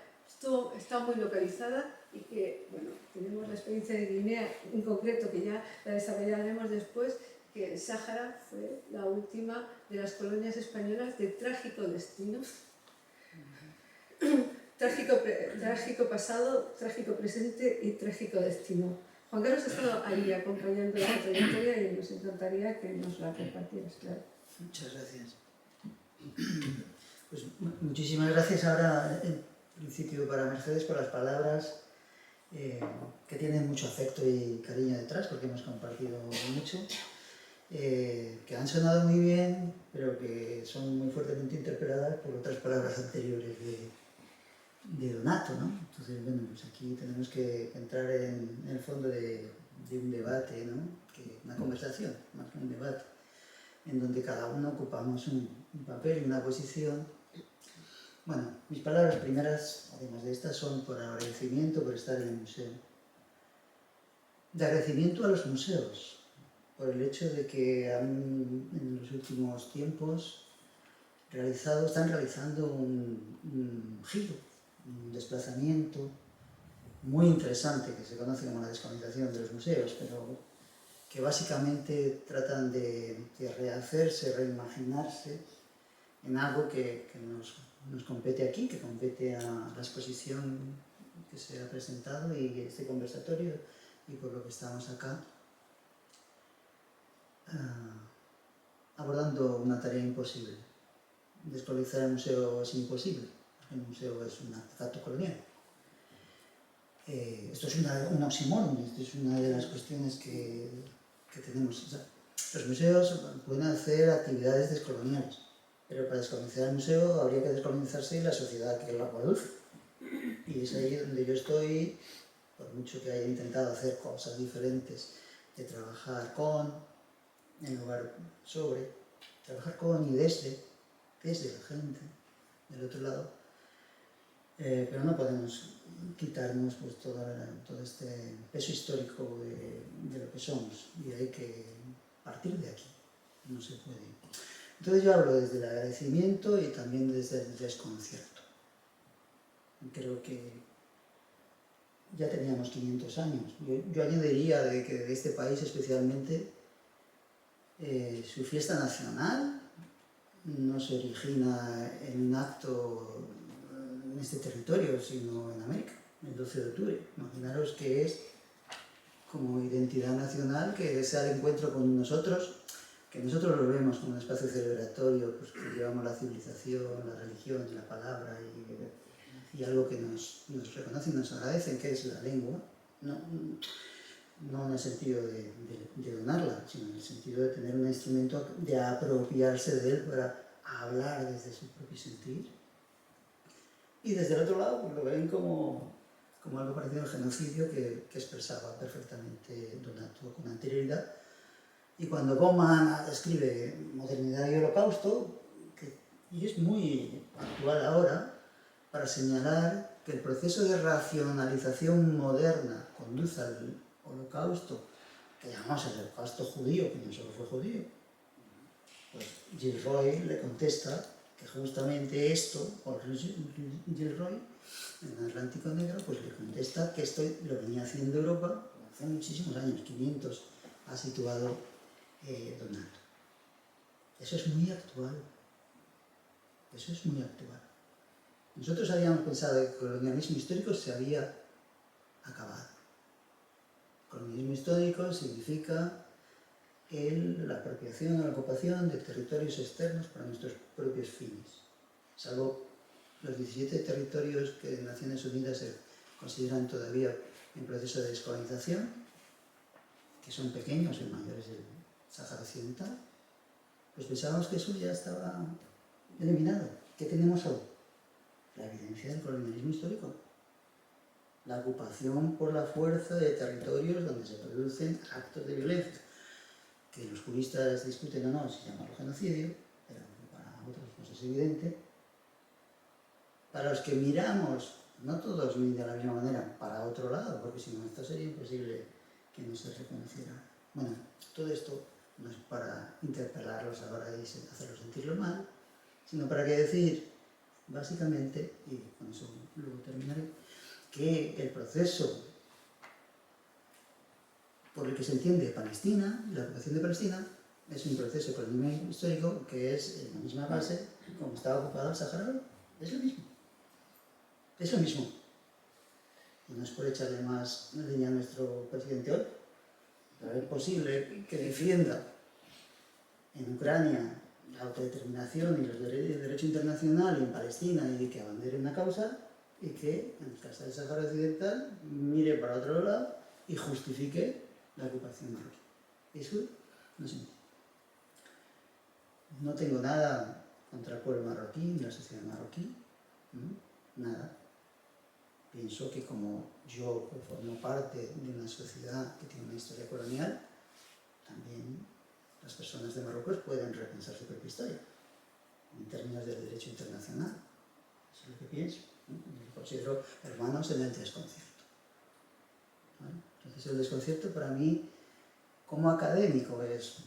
S2: está muy localizada y que, bueno, tenemos la experiencia de Guinea en concreto, que ya la desarrollaremos después, que el Sáhara fue la última de las colonias españolas de trágico destino, trágico pasado, trágico presente y trágico destino. Juan Carlos ha estado ahí acompañando la trayectoria y nos encantaría que nos la compartieras, claro.
S4: Muchas gracias. Pues muchísimas gracias ahora, en principio, para Mercedes por las palabras que tienen mucho afecto y cariño detrás, porque hemos compartido mucho, que han sonado muy bien, pero que son muy fuertemente interpeladas por otras palabras anteriores de Donato, ¿no? Entonces, bueno, pues aquí tenemos que entrar en el fondo de un debate, ¿no? Una conversación, más que un debate, en donde cada uno ocupamos un papel y una posición. Bueno, mis palabras primeras, además de estas, son por agradecimiento por estar en el museo. De agradecimiento a los museos, por el hecho de que en los últimos tiempos están realizando un giro, un desplazamiento muy interesante que se conoce como la descolonización de los museos, pero que básicamente tratan de rehacerse, reimaginarse en algo que nos compete aquí, que compete a la exposición que se ha presentado y este conversatorio, y por lo que estamos acá, abordando una tarea imposible. Descolonizar el museo es imposible, el museo es un artefacto colonial. Esto es un oxímoron, esto es una de las cuestiones que tenemos. O sea, los museos pueden hacer actividades descoloniales, pero para descolonizar el museo habría que descolonizarse la sociedad que lo produce. Y es ahí donde yo estoy, por mucho que haya intentado hacer cosas diferentes, de trabajar con, en lugar sobre, trabajar con y desde la gente, del otro lado, pero no podemos quitarnos pues, todo este peso histórico de lo que somos, y hay que partir de aquí, no se puede. Entonces yo hablo desde el agradecimiento y también desde el desconcierto. Creo que ya teníamos 500 años. Yo añadiría de que de este país especialmente su fiesta nacional no se origina en un acto en este territorio, sino en América, el 12 de octubre. Imaginaros que es como identidad nacional, que es al encuentro con nosotros, que nosotros lo vemos como un espacio celebratorio, pues que llevamos la civilización, la religión, la palabra y algo que nos reconoce y nos agradecen, que es la lengua, no en el sentido de donarla, sino en el sentido de tener un instrumento de apropiarse de él para hablar desde su propio sentir. Y desde el otro lado pues lo ven como algo parecido al genocidio que expresaba perfectamente Donato con anterioridad. Y cuando Bauman escribe Modernidad y Holocausto, y es muy actual ahora, para señalar que el proceso de racionalización moderna conduce al Holocausto, que llamamos el Holocausto judío, que no solo fue judío, pues Gilroy le contesta que justamente esto, o Gilroy, en el Atlántico Negro, pues le contesta que esto lo venía haciendo Europa hace muchísimos años, 500, ha situado Donato. Eso es muy actual. Eso es muy actual. Nosotros habíamos pensado que el colonialismo histórico se había acabado. El colonialismo histórico significa la apropiación o la ocupación de territorios externos para nuestros propios fines, salvo los 17 territorios que en Naciones Unidas se consideran todavía en proceso de descolonización, que son pequeños, el mayor es el Sáhara Occidental. Pues pensábamos que eso ya estaba eliminado. ¿Qué tenemos hoy? La evidencia del colonialismo histórico. La ocupación por la fuerza de territorios donde se producen actos de violencia, que los juristas discuten o no si llamarlo genocidio, pero para otros pues es evidente. Para los que miramos, no todos miran de la misma manera, para otro lado, porque si no esto sería imposible que no se reconociera. Bueno, todo esto no es para interpelarlos ahora y hacerlos sentirlo mal, sino para que decir, básicamente, y con eso luego terminaré, que el proceso por el que se entiende Palestina, la ocupación de Palestina, es un proceso colonial histórico que es en la misma base como estaba ocupado el Sahara. Es lo mismo. Es lo mismo. Y no es por echarle más leña a nuestro presidente hoy, pero es posible que defienda en Ucrania la autodeterminación y el derecho internacional en Palestina y que abandere una causa y que en el caso del Sáhara Occidental mire para otro lado y justifique la ocupación marroquí. Eso no se entiende. No tengo nada contra el pueblo marroquí ni la sociedad marroquí, nada. Pienso que como yo formo parte de una sociedad que tiene una historia colonial, también las personas de Marruecos pueden repensar su propia historia en términos del derecho internacional. Eso es lo que pienso. Me considero hermanos en el desconcierto. ¿Vale? Entonces el desconcierto para mí, como académico, es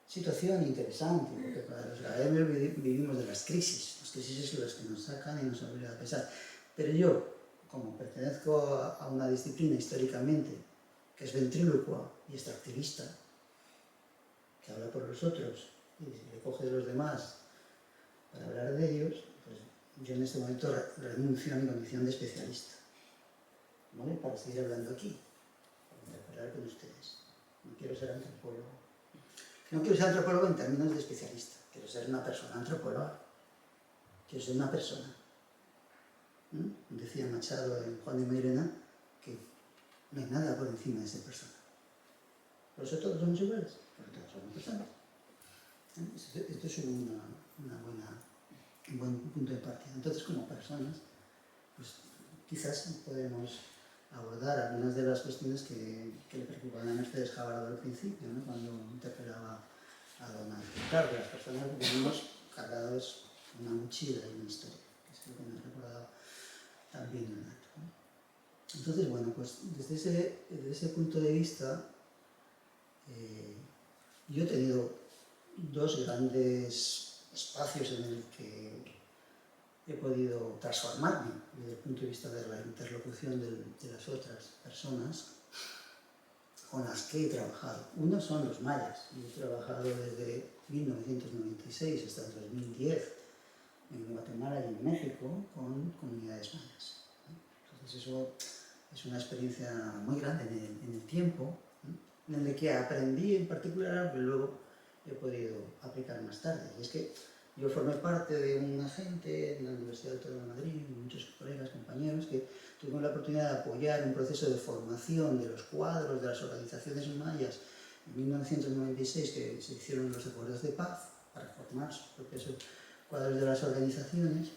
S4: situación interesante, porque para los académicos vivimos de las crisis son las que nos sacan y nos obligan a pensar. Pero yo, como pertenezco a una disciplina históricamente que es ventrílocua y extractivista, que habla por los otros y le coge de los demás para hablar de ellos, pues yo en este momento renuncio a mi condición de especialista, ¿vale? Para seguir hablando aquí, para hablar con ustedes. No quiero ser antropólogo. No quiero ser antropólogo en términos de especialista, quiero ser una persona antropóloga. Quiero ser una persona. Decía Machado en Juan de Mairena que no hay nada por encima de ser persona. Por eso todos somos iguales, porque todos somos personas. Esto es un buen punto de partida. Entonces, como personas, pues quizás podemos abordar algunas de las cuestiones que le preocupaban a Mercedes Javardo al principio, ¿no? Cuando interpelaba a Donald. Claro, que las personas venimos cargados una mochila y una historia, que es lo que me ha recordado también Donato, ¿no? Entonces, bueno, pues desde ese punto de vista, yo he tenido dos grandes espacios en el que he podido transformarme desde el punto de vista de la interlocución de las otras personas con las que he trabajado. Uno son los mayas. Yo he trabajado desde 1996 hasta el 2010 en Guatemala y en México con comunidades mayas. Entonces eso es una experiencia muy grande en el tiempo, en el que aprendí en particular, pero luego he podido aplicar más tarde. Y es que yo formé parte de un agente en la Universidad Autónoma de Madrid, muchos colegas, compañeros, que tuvimos la oportunidad de apoyar un proceso de formación de los cuadros de las organizaciones mayas en 1996, que se hicieron los acuerdos de paz para formar sus propios cuadros de las organizaciones.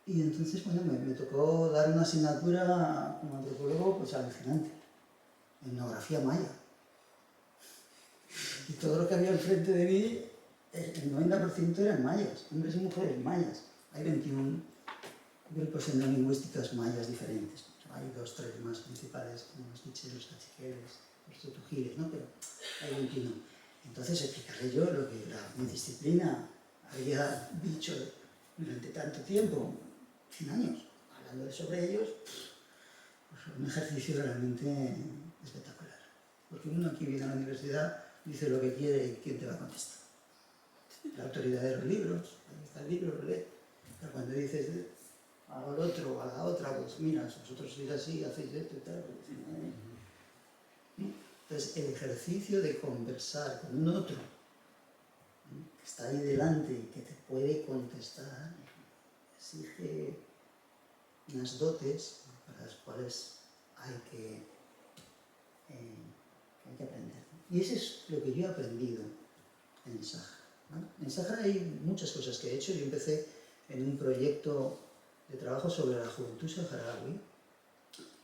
S4: Y entonces, bueno, me tocó dar una asignatura como antropólogo pues alucinante, etnografía maya. Y todo lo que había enfrente de mí, el 90% eran mayas, hombres y mujeres mayas. Hay 21 grupos etnolingüísticos mayas diferentes. Hay 2 o 3 más principales, como los quichés, los cachiqueles, los tutujiles, ¿no? Pero hay 21. Entonces, explicaré yo lo que mi disciplina había dicho durante tanto tiempo, 100 años, hablando sobre ellos, pues un ejercicio realmente espectacular. Porque uno aquí viene a la universidad, dice lo que quiere y ¿quién te va a contestar? La autoridad de los libros, ahí está el libro, lo lee. Pero cuando dices al otro, a la otra, pues mira, vosotros sois así, hacéis esto y tal. Entonces, el ejercicio de conversar con un otro, que está ahí delante y que te puede contestar, exige unas dotes para las cuales hay que aprender. Y eso es lo que yo he aprendido en el Sáhara, ¿no? En el Sáhara hay muchas cosas que he hecho. Yo empecé en un proyecto de trabajo sobre la juventud saharaui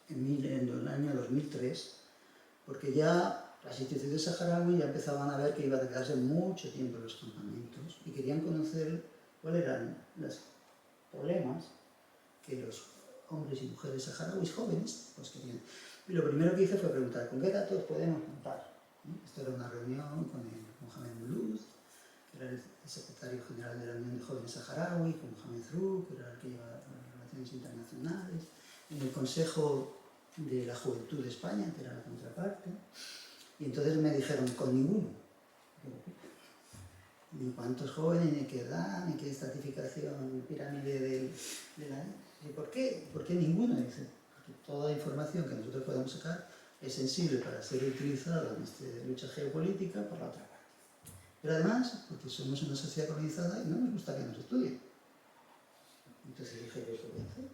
S4: en el año 2003, porque ya las instituciones saharauis ya empezaban a ver que iban a quedarse mucho tiempo en los campamentos y querían conocer cuáles eran los problemas que los hombres y mujeres saharauis jóvenes pues querían. Y lo primero que hice fue preguntar, ¿con qué datos podemos contar? Esto era una reunión con el Mohamed Muluz, que era el secretario general de la Unión de Jóvenes Saharaui, con Mohamed Zrou, que era el que lleva las relaciones internacionales, en el Consejo de la Juventud de España, que era la contraparte, y entonces me dijeron, con ninguno. Ni cuántos jóvenes, ni qué edad, ni qué estratificación, pirámide de la... ¿Y por qué? ¿Por qué ninguno? Dice, porque toda la información que nosotros podemos sacar es sensible para ser utilizado en esta lucha geopolítica por la otra parte. Pero además, porque somos una sociedad colonizada y no nos gusta que nos estudien. Entonces dije, ¿qué voy a hacer?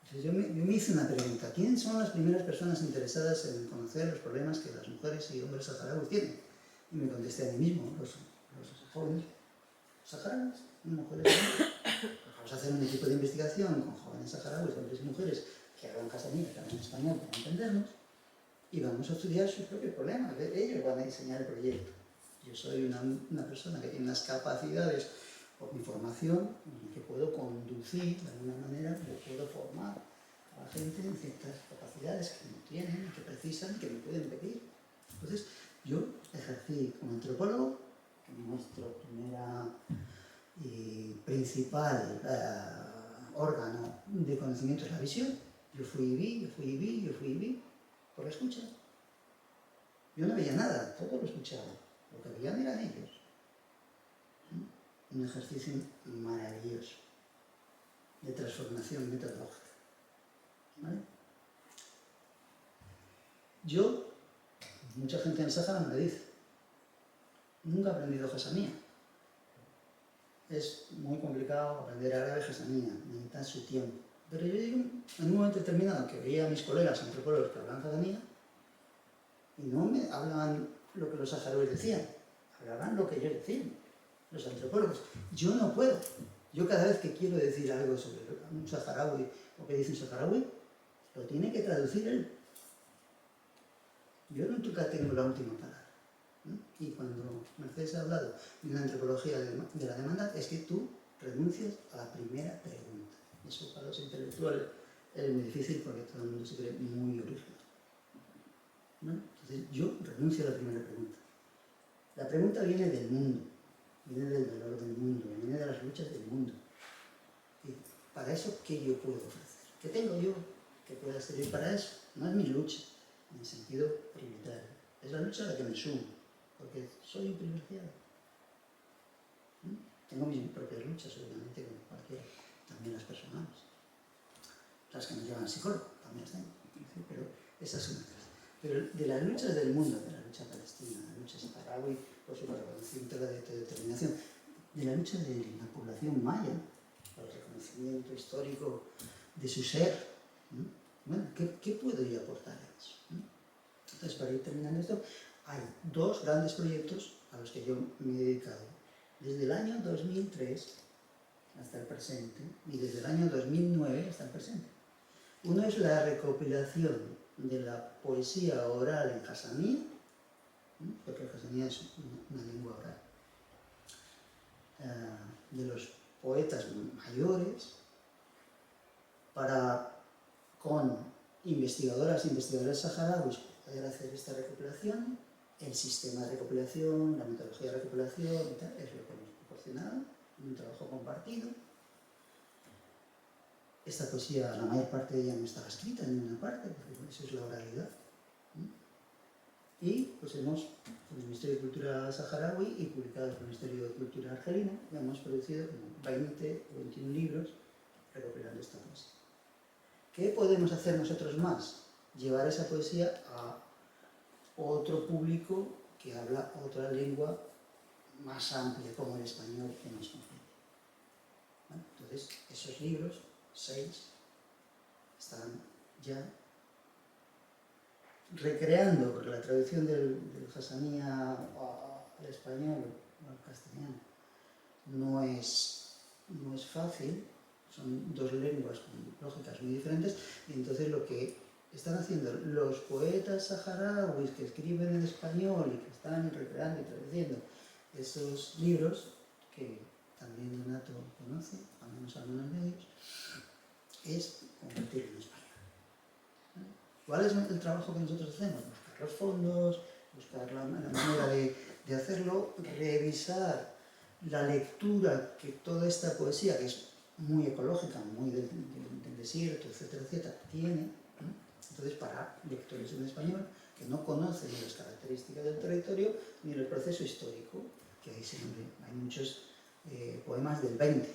S4: Entonces yo me hice una pregunta. ¿Quiénes son las primeras personas interesadas en conocer los problemas que las mujeres y hombres saharauis tienen? Y me contesté a mí mismo, los jóvenes saharauis, mujeres y hombres. Vamos a hacer un equipo de investigación con jóvenes saharauis, hombres y mujeres, que hablan castellano, que hablan español para entendernos, y vamos a estudiar sus propios problemas. Ellos van a diseñar el proyecto. Yo soy una persona que tiene unas capacidades por mi formación que puedo conducir de alguna manera, yo puedo formar a la gente en ciertas capacidades que no tienen, que precisan y que me pueden pedir. Entonces, yo ejercí como antropólogo, que nuestro primera y principal órgano de conocimiento es la visión. Yo fui y vi, por la escucha. Yo no veía nada, todo lo escuchaba. Lo que veían eran ellos. Un ejercicio maravilloso de transformación metodológica. ¿Vale? Yo, mucha gente en el Sáhara me lo dice, nunca he aprendido jasamía. Es muy complicado aprender árabe jasamía, necesita su tiempo. Pero yo digo, en un momento determinado que veía a mis colegas antropólogos que hablaban jasamía y no me hablaban lo que los saharauis decían, hablaban lo que ellos decían, los antropólogos. Yo no puedo. Yo cada vez que quiero decir algo sobre un saharaui o que dice un saharaui, lo tiene que traducir él. Yo nunca tengo la última palabra. Y cuando Mercedes ha hablado de una antropología de la demanda, es que tú renuncias a la primera pregunta. Eso para los intelectuales es muy difícil porque todo el mundo se cree muy original. ¿No? Entonces yo renuncio a la primera pregunta. La pregunta viene del mundo, viene del dolor del mundo, viene de las luchas del mundo. Y para eso, ¿qué yo puedo ofrecer? ¿Qué tengo yo que pueda servir para eso? No es mi lucha, en el sentido prioritario. Es la lucha a la que me sumo, porque soy un privilegiado. Tengo mis propias luchas, obviamente, como cualquiera, también las personales. Las que me llevan al psicólogo, también las tengo, pero esas son otras. Pero de las luchas del mundo, de la lucha palestina, de la lucha saharaui, por su reconocimiento de la autodeterminación, de la lucha de la población maya, por el reconocimiento histórico de su ser, bueno, ¿qué puedo yo aportar a eso? Entonces, para ir terminando esto, hay dos grandes proyectos a los que yo me he dedicado desde el año 2003 hasta el presente y desde el año 2009 hasta el presente. Uno es la recopilación de la poesía oral en jasamí, porque el jasamí es una lengua oral, de los poetas mayores, con investigadores saharauis poder hacer esta recopilación, el sistema de recopilación, la metodología de recopilación y tal, es lo que hemos proporcionado, un trabajo compartido. Esta poesía, la mayor parte de ella no estaba escrita en ninguna parte, porque eso es la oralidad. Y pues hemos, con el Ministerio de Cultura saharaui y publicado con el Ministerio de Cultura argelino, hemos producido como 20 o 21 libros recopilando esta poesía. ¿Qué podemos hacer nosotros más? Llevar esa poesía a otro público que habla otra lengua más amplia, como el español que nos comprende. ¿Vale? Entonces, esos libros, 6, están ya recreando, porque la traducción del jasamía al español o al castellano no es fácil, son dos lenguas con lógicas muy diferentes, y entonces lo que están haciendo los poetas saharauis que escriben en español y que están recreando y traduciendo esos libros, que también Donato conoce, al menos algunos de ellos, es convertirlo en español. ¿Cuál es el trabajo que nosotros hacemos? Buscar los fondos, buscar la manera de hacerlo, revisar la lectura que toda esta poesía, que es muy ecológica, muy del desierto, etcétera, etcétera, tiene. Entonces, para lectores en español que no conocen ni las características del territorio ni el proceso histórico, que hay siempre, hay muchos poemas del 20.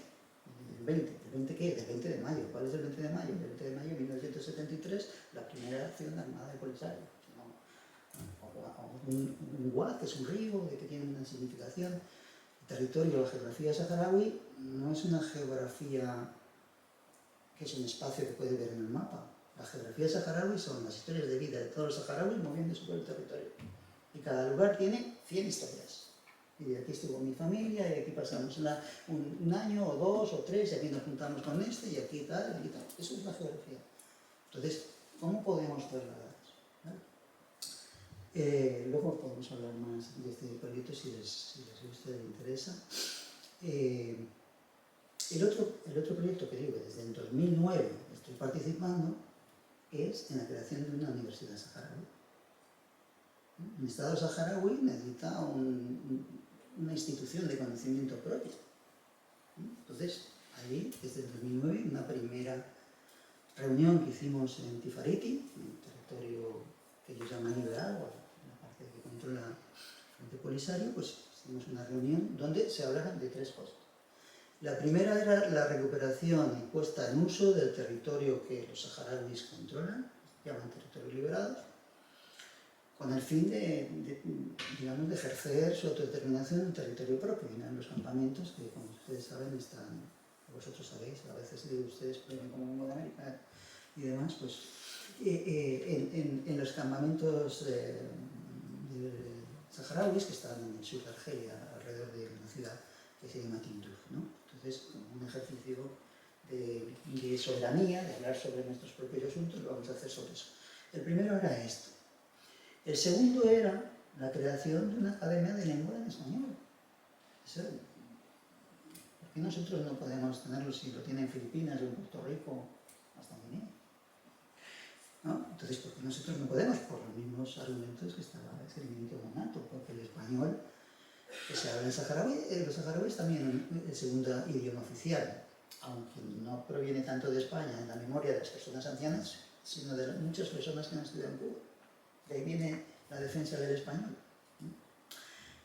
S4: ¿Del 20 qué? Del 20 de mayo. ¿Cuál es el 20 de mayo? El 20 de mayo de 1973 la primera acción armada de Polisario. Un Wad, que es un río, de que tiene una significación. El territorio, la geografía saharaui, no es una geografía que es un espacio que puede ver en el mapa. La geografía saharaui son las historias de vida de todos los saharauis moviéndose por el territorio. Y cada lugar tiene 100 historias. Y de aquí estuvo mi familia, y aquí pasamos un año, o 2, o 3, y aquí nos juntamos con este, y aquí tal, y aquí tal. Eso es la geografía. Entonces, ¿cómo podemos trasladar eso? Luego podemos hablar más de este proyecto si les gusta y les interesa. El otro proyecto que digo, desde el 2009 estoy participando, es en la creación de una universidad saharaui. Un Estado saharaui necesita una institución de conocimiento propio. Entonces, ahí, desde el 2009, una primera reunión que hicimos en Tifariti, en el territorio que ellos llaman liberal, o la parte que controla el Frente Polisario, pues hicimos una reunión donde se hablaban de 3 cosas. La primera era la recuperación y puesta en uso del territorio que los saharauis controlan, llaman territorios liberados, con el fin digamos, de ejercer su autodeterminación en territorio propio, y no en los campamentos que, como ustedes saben, están, vosotros sabéis, a veces ustedes vienen como vengo de América y demás, pues en los campamentos saharauis que están en el sur de Argelia, alrededor de una ciudad que se llama Tindouf, ¿no? Entonces, como un ejercicio de soberanía, de hablar sobre nuestros propios asuntos, lo vamos a hacer sobre eso. El primero era esto. El segundo era la creación de una academia de lengua en español. ¿Por qué nosotros no podemos tenerlo si lo tienen en Filipinas o en Puerto Rico, hasta en Guinea? ¿No? Entonces, ¿por qué nosotros no podemos? Por los mismos argumentos que estaba escribiendo Donato, porque el español que se habla en saharaui, los saharauis también es el segundo idioma oficial, aunque no proviene tanto de España en la memoria de las personas ancianas, sino de muchas personas que han estudiado en Cuba. De ahí viene la defensa del español.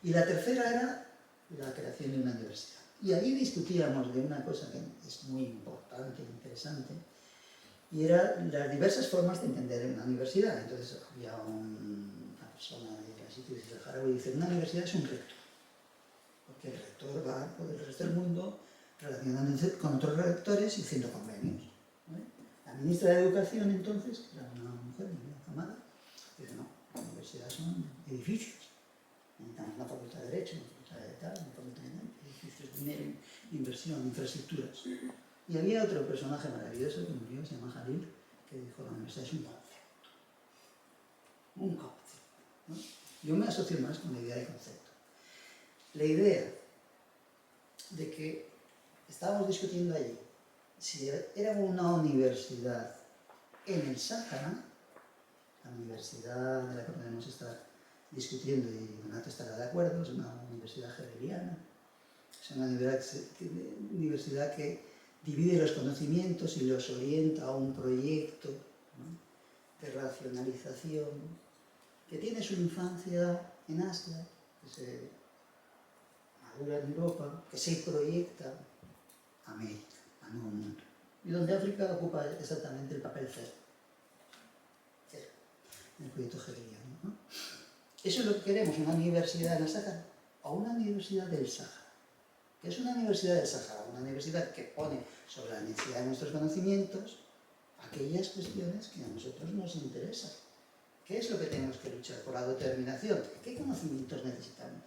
S4: Y la tercera era la creación de una universidad. Y ahí discutíamos de una cosa que es muy importante e interesante, y eran las diversas formas de entender una universidad. Entonces había una persona de las instituciones de Saharaui que dice: una universidad es un rector, porque el rector va por el resto del mundo relacionándose con otros rectores y haciendo convenios. La ministra de Educación entonces, que era una mujer, una camada, dice: no, las universidades son edificios. Necesitamos una facultad de Derecho, una facultad de tal, una facultad de tal, edificios, dinero, inversión, infraestructuras. Y había otro personaje maravilloso que murió, se llama Jalil, que dijo: la universidad es un concepto. Un concepto, ¿no? Yo me asocio más con la idea de concepto. La idea de que estábamos discutiendo allí si era una universidad en el Sáhara, la universidad de la que podemos estar discutiendo, y Donato estará de acuerdo, es una universidad hegeliana, es una universidad que divide los conocimientos y los orienta a un proyecto, ¿no?, de racionalización, que tiene su infancia en Asia, que se madura en Europa, que se proyecta a América, al Nuevo Mundo, y donde África ocupa exactamente el papel cero, en el proyecto hegeliano, ¿no? Eso es lo que queremos, una universidad en el Sáhara, o una universidad del Sáhara. ¿Qué es una universidad del Sáhara? Una universidad que pone sobre la necesidad de nuestros conocimientos aquellas cuestiones que a nosotros nos interesan. ¿Qué es lo que tenemos que luchar? Por la determinación. ¿Qué conocimientos necesitamos?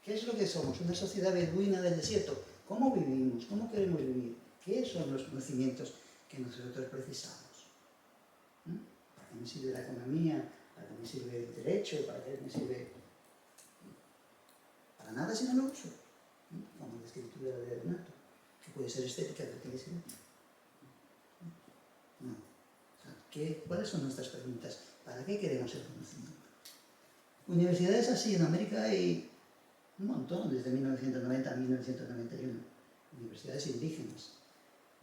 S4: ¿Qué es lo que somos? Una sociedad beduina del desierto. ¿Cómo vivimos? ¿Cómo queremos vivir? ¿Qué son los conocimientos que nosotros precisamos? ¿Para qué me sirve la economía? ¿Para qué me sirve el derecho? ¿Para qué me sirve? Para nada si no lo uso. Como la escritura de Donato, que puede ser estética, pero tiene que ser útil. No. O sea, ¿cuáles son nuestras preguntas? ¿Para qué queremos el conocimiento? Universidades así en América hay un montón, desde 1990 a 1991. Universidades indígenas.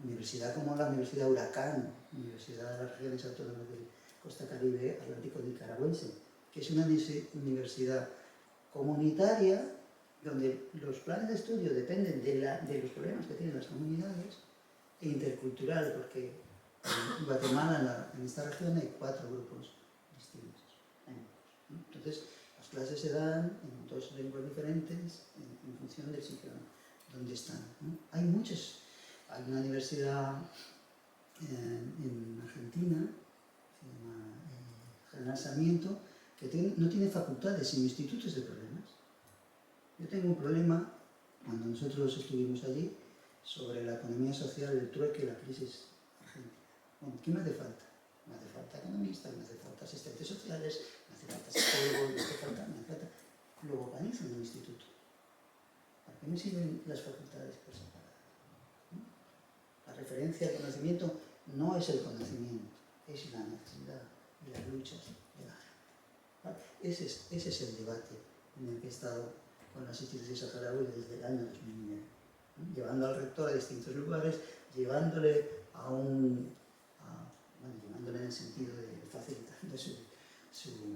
S4: Universidad como la Universidad Huracán, Universidad de las Regiones Autónomas de Costa Caribe Atlántico Nicaragüense, que es una universidad comunitaria donde los planes de estudio dependen de los problemas que tienen las comunidades, e intercultural, porque En Guatemala, en esta región, hay 4 grupos distintos. ¿No? Entonces, las clases se dan en 2 lenguas diferentes en función del sitio donde están, ¿no? Hay muchos. Hay una universidad en Argentina, se llama General Sarmiento, que no tiene facultades, sino institutos de problemas. Yo tengo un problema, cuando nosotros estuvimos allí, sobre la economía social, el trueque y la crisis argentina. Bueno, ¿qué me hace falta? Me hace falta economistas, me hace falta asistentes sociales, me hace falta psicólogos, me hace falta. Lo organizo en un instituto. ¿Para qué me sirven las facultades por separado? La referencia al conocimiento no es el conocimiento, es la necesidad y las luchas de la gente. ¿Vale? Ese es el debate en el que he estado con las instituciones saharauis desde el año 2009, ¿no? Llevando al rector a distintos lugares, llevándole llevándole en el sentido de facilitando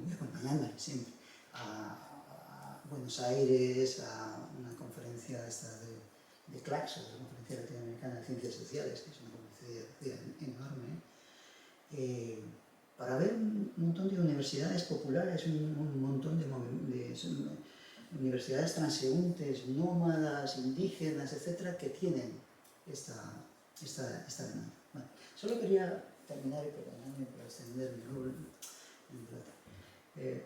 S4: y acompañándole siempre a Buenos Aires, a una conferencia esta de Claxo, la Conferencia Latinoamericana de Ciencias Sociales, que es una conferencia enorme, para ver un montón de universidades populares, un montón de universidades transeúntes, nómadas, indígenas, etcétera, que tienen esta demanda. Bueno, solo quería terminar, y perdonadme por extenderme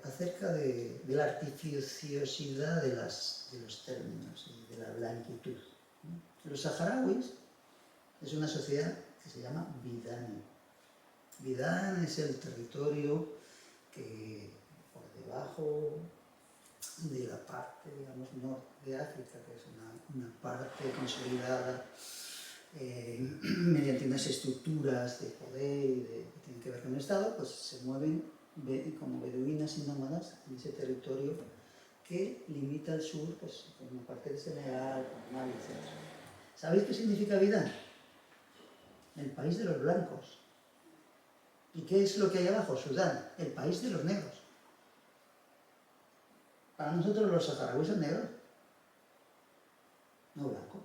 S4: acerca de la artificiosidad de los términos y de la blanquitud, ¿no? Los saharauis es una sociedad que se llama Bidán. Bidán es el territorio que por debajo de la parte, digamos, norte de África, que es una parte consolidada mediante unas estructuras de poder y que tienen que ver con el Estado, pues se mueven como beduinas y nómadas en ese territorio que limita al sur, pues con una parte de Senegal, con Mali, etc. ¿Sabéis qué significa Bidán? El país de los blancos. ¿Y qué es lo que hay abajo? Sudán, el país de los negros. Para nosotros los saharauis son negros, no blancos.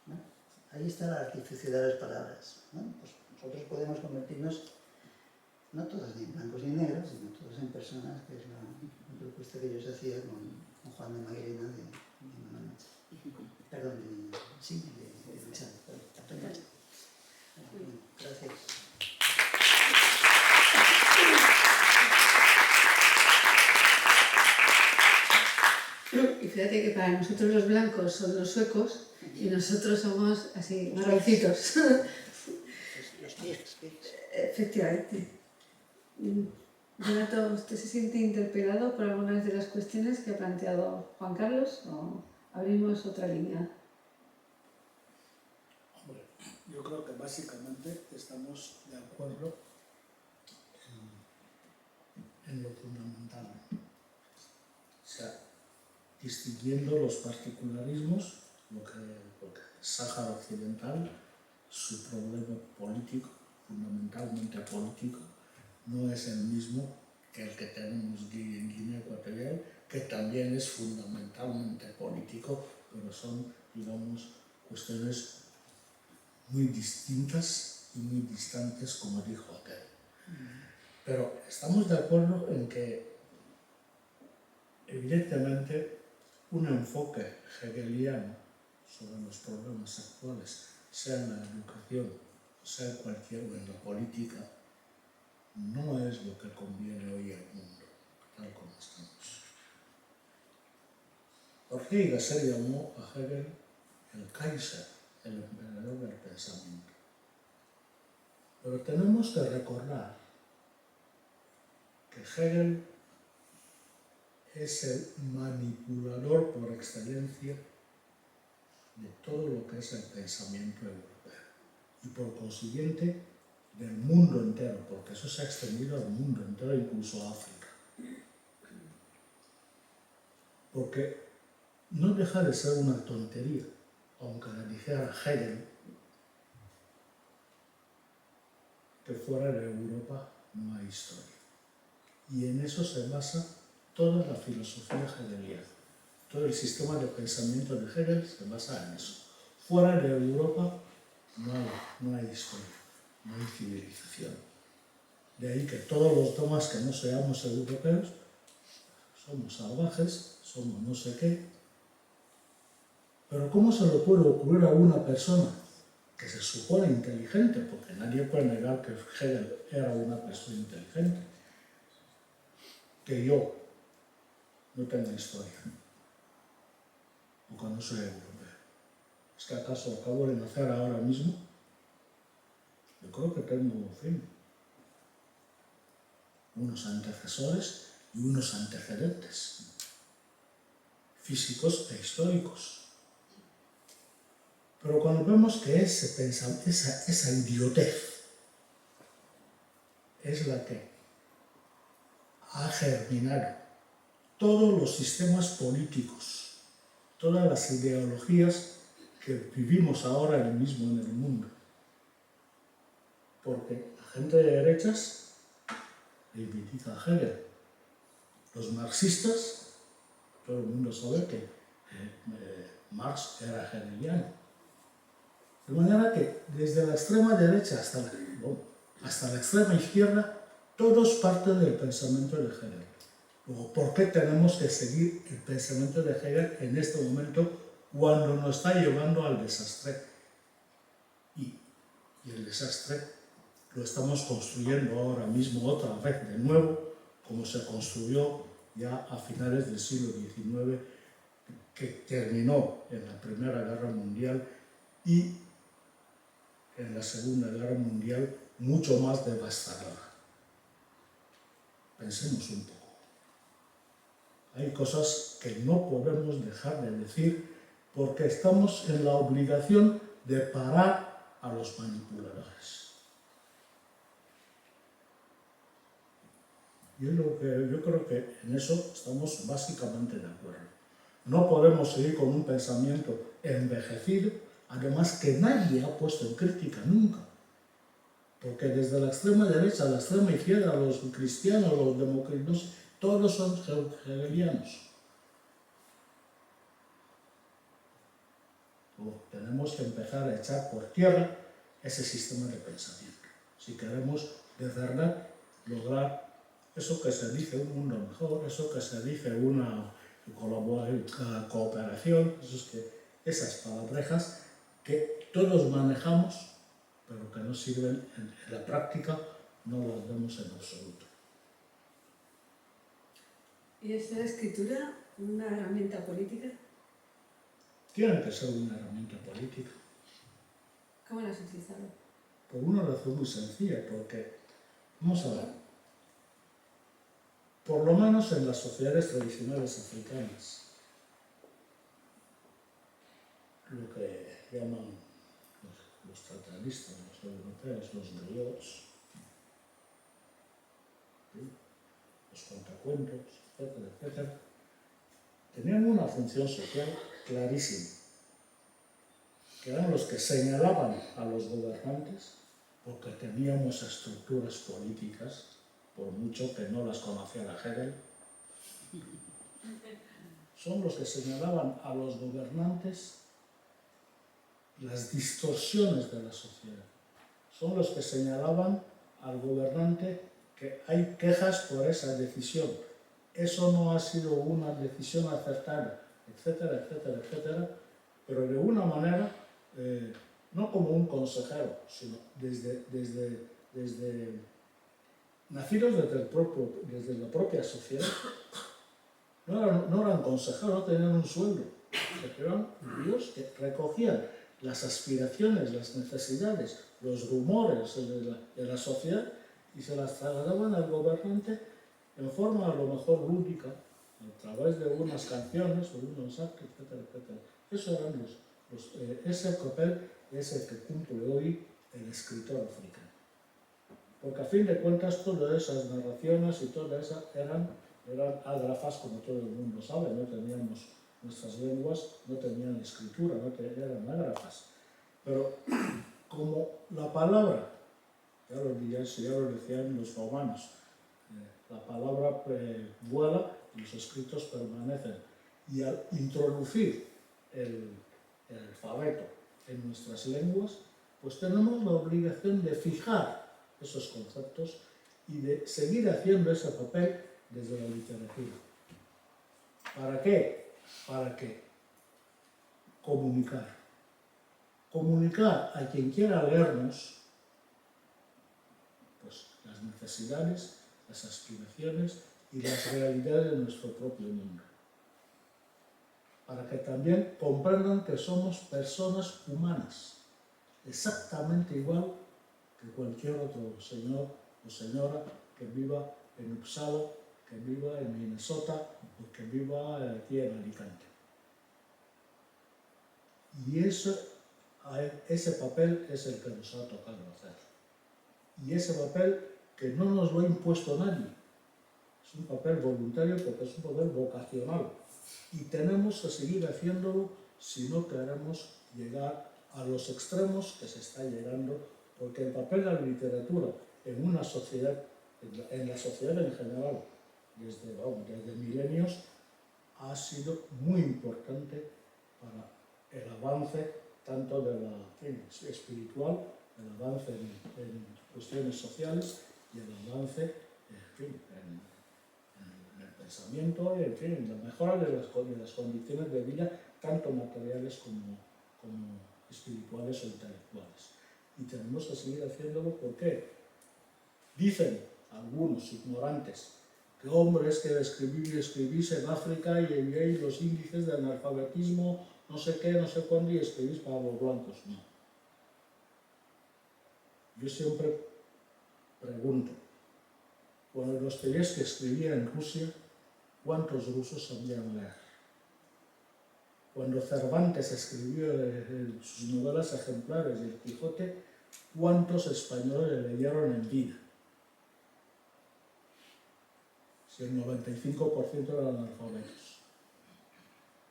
S4: ¿No? Ahí está la artificialidad de las palabras, ¿no? Pues nosotros podemos convertirnos, no todos ni en blancos ni en negros, sino todos en personas, que es la propuesta que yo os hacía con Juan de Maguilena de Manuel Macha. Perdón, de Machado. Gracias.
S2: Y fíjate que para nosotros los blancos son los suecos y nosotros somos así, marroncitos.
S4: Los pies.
S2: Efectivamente. Renato, ¿usted se siente interpelado por algunas de las cuestiones que ha planteado Juan Carlos o abrimos otra línea?
S3: Hombre, yo creo que básicamente estamos de acuerdo en lo fundamental. O sea, distinguiendo los particularismos, lo que Sáhara Occidental, su problema político, fundamentalmente político, no es el mismo que el que tenemos en Guinea Ecuatorial, que también es fundamentalmente político, pero son, digamos, cuestiones muy distintas y muy distantes, como dijo aquel. Pero estamos de acuerdo en que, evidentemente, un enfoque hegeliano sobre los problemas actuales, sea en la educación, sea en cualquier en la política, no es lo que conviene hoy al mundo, tal como estamos. Ortega se llamó a Hegel el Kaiser, el emperador del pensamiento. Pero tenemos que recordar que Hegel es el manipulador por excelencia de todo lo que es el pensamiento europeo y por consiguiente del mundo entero, porque eso se ha extendido al mundo entero, incluso a África. Porque no deja de ser una tontería, aunque le dijera Hegel que fuera de Europa no hay historia. Y en eso se basa toda la filosofía hegeliana. Todo el sistema de pensamiento de Hegel se basa en eso. Fuera de Europa no hay historia. no hay civilización. De ahí que todos los demás que no seamos europeos somos salvajes, somos no sé qué. Pero ¿cómo se le puede ocurrir a una persona que se supone inteligente, porque nadie puede negar que Hegel era una persona inteligente, que yo no tenga historia, o que no soy europeo? ¿Es que acaso acabo de nacer ahora mismo? Yo creo que tengo, en fin, unos antecesores y unos antecedentes físicos e históricos. Pero cuando vemos que esa idiotez es la que ha germinado todos los sistemas políticos, todas las ideologías que vivimos ahora mismo en el mundo. Porque la gente de derechas reivindica a Hegel. Los marxistas, todo el mundo sabe que Marx era hegeliano. De manera que desde la extrema derecha hasta la extrema izquierda, todos parten del pensamiento de Hegel. Luego, ¿por qué tenemos que seguir el pensamiento de Hegel en este momento cuando nos está llevando al desastre? Y el desastre lo estamos construyendo ahora mismo otra vez de nuevo, como se construyó ya a finales del siglo XIX, que terminó en la Primera Guerra Mundial y en la Segunda Guerra Mundial mucho más devastadora. Pensemos un poco. Hay cosas que no podemos dejar de decir porque estamos en la obligación de parar a los manipuladores. Yo creo que en eso estamos básicamente de acuerdo. No podemos seguir con un pensamiento envejecido, además que nadie ha puesto en crítica nunca. Porque desde la extrema derecha a la extrema izquierda, los cristianos, los demócritos, todos son hegelianos. Tenemos que empezar a echar por tierra ese sistema de pensamiento. Si queremos de verdad lograr eso que se dice un mundo mejor, eso que se dice una cooperación, esas palabrejas que todos manejamos, pero que no sirven en la práctica, no las vemos en absoluto.
S2: ¿Y es la escritura una herramienta política?
S3: Tiene que ser una herramienta política.
S2: ¿Cómo la has utilizado?
S3: Por una razón muy sencilla, porque, vamos a ver, por lo menos en las sociedades tradicionales africanas, lo que llaman los tratadistas, los europeos, los griots, los contacuentos, etcétera, etcétera, tenían una función social clarísima, que eran los que señalaban a los gobernantes porque teníamos estructuras políticas, por mucho que no las conociera Hegel, son los que señalaban a los gobernantes las distorsiones de la sociedad. Son los que señalaban al gobernante que hay quejas por esa decisión. Eso no ha sido una decisión acertada, etcétera, etcétera, etcétera, pero de una manera, no como un consejero, sino nacidos desde la propia sociedad. No eran consejeros, no tenían un sueldo, eran Dios que recogían las aspiraciones, las necesidades, los rumores de la sociedad y se las trasladaban al gobernante en forma a lo mejor lúdica, a través de unas canciones o unos actos, etcétera, etcétera. Eso eran ese papel es el que cumple hoy el escritor africano. Porque a fin de cuentas todas esas narraciones y todas esas eran ágrafas, como todo el mundo sabe, no teníamos nuestras lenguas, no tenían escritura, eran ágrafas. Pero como la palabra, ya lo decían los romanos, la palabra vuela y los escritos permanecen. Y al introducir el alfabeto en nuestras lenguas, pues tenemos la obligación de fijar esos conceptos y de seguir haciendo ese papel desde la literatura. ¿Para qué? Para que comunicar. Comunicar a quien quiera leernos pues, las necesidades, las aspiraciones y las realidades de nuestro propio mundo. Para que también comprendan que somos personas humanas, exactamente igual que cualquier otro señor o señora que viva en Uppsala, que viva en Minnesota o que viva aquí en Alicante. Y ese papel es el que nos ha tocado hacer. Y ese papel que no nos lo ha impuesto nadie. Es un papel voluntario porque es un papel vocacional. Y tenemos que seguir haciéndolo si no queremos llegar a los extremos que se está llegando, porque el papel de la literatura en una sociedad, en la sociedad en general, desde milenios, ha sido muy importante para el avance tanto de la espiritual, el avance en cuestiones sociales y el avance en el pensamiento y en la mejora de las condiciones de vida, tanto materiales como espirituales o intelectuales. Y tenemos que seguir haciéndolo porque dicen algunos ignorantes que hombres que escribís en África y veis los índices de analfabetismo, no sé qué, no sé cuándo, y escribís para los blancos. No. Yo siempre pregunto, cuando Dostoyevski escribía en Rusia, ¿cuántos rusos sabían leer? Cuando Cervantes escribió sus novelas ejemplares y El Quijote, ¿cuántos españoles le leyeron en vida? Si el 95% eran analfabetos.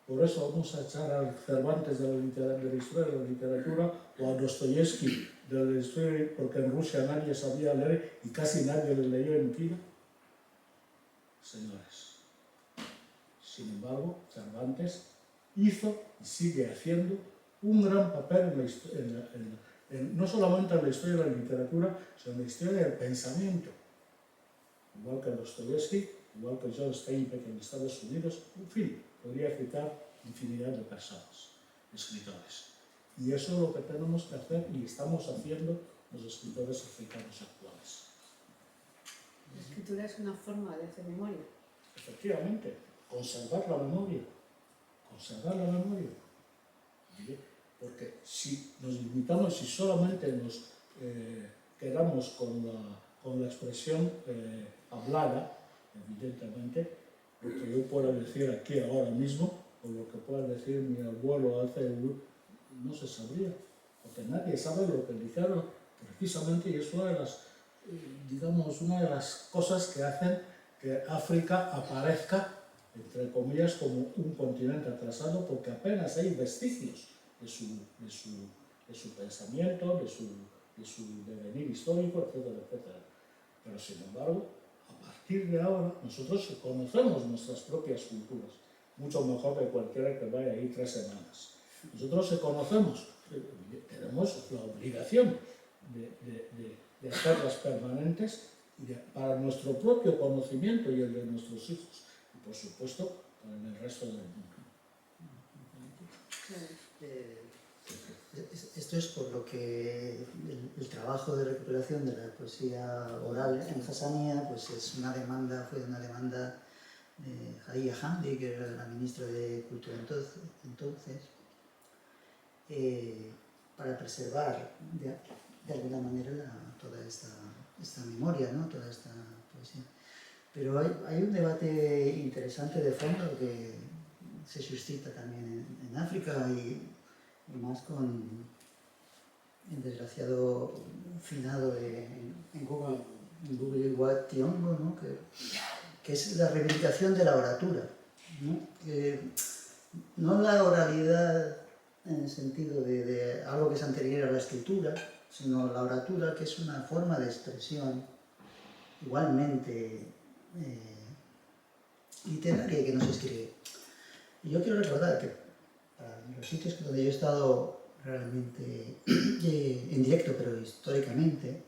S3: Por eso vamos a echar a Cervantes de la historia de la literatura o a Dostoyevski de la historia, porque en Rusia nadie sabía leer y casi nadie le leyó en vida. Señores, sin embargo, Cervantes hizo y sigue haciendo un gran papel no solamente en la historia de la literatura, sino en la historia del pensamiento. Igual que Dostoyevski, igual que John Steinbeck en Estados Unidos, en fin, podría citar infinidad de personas, escritores. Y eso es lo que tenemos que hacer y estamos haciendo los escritores africanos actuales.
S2: La escritura es una forma de hacer memoria.
S3: Efectivamente, conservar la memoria. Conservar la memoria. Porque si nos limitamos, si solamente nos quedamos con la expresión hablada, evidentemente, lo que yo pueda decir aquí ahora mismo, o lo que pueda decir mi abuelo hace, no se sabría, porque nadie sabe lo que dijeron precisamente, y es una de las, digamos, una de las cosas que hacen que África aparezca, entre comillas, como un continente atrasado, porque apenas hay vestigios de su pensamiento, de su devenir histórico, etcétera, etcétera. Pero sin embargo, a partir de ahora, nosotros conocemos nuestras propias culturas, mucho mejor que cualquiera que vaya ahí 3 semanas. Nosotros conocemos, tenemos la obligación de hacerlas permanentes para nuestro propio conocimiento y el de nuestros hijos, y por supuesto, para el resto del mundo.
S4: Esto es por lo que el trabajo de recuperación de la poesía oral en Hassania pues fue una demanda de Jaiya Hamdi, que era la ministra de Cultura entonces, para preservar de alguna manera toda esta memoria, ¿no? Toda esta poesía. Pero hay un debate interesante de fondo que se suscita también en África y más con el desgraciado finado en Google Wat Thiong'o, ¿no? que es la reivindicación de la oratura, ¿no? No la oralidad en el sentido de algo que es anterior a la escritura, sino la oratura, que es una forma de expresión igualmente literaria que no se escribe. Y yo quiero recordar que para los sitios donde yo he estado realmente en directo, pero históricamente,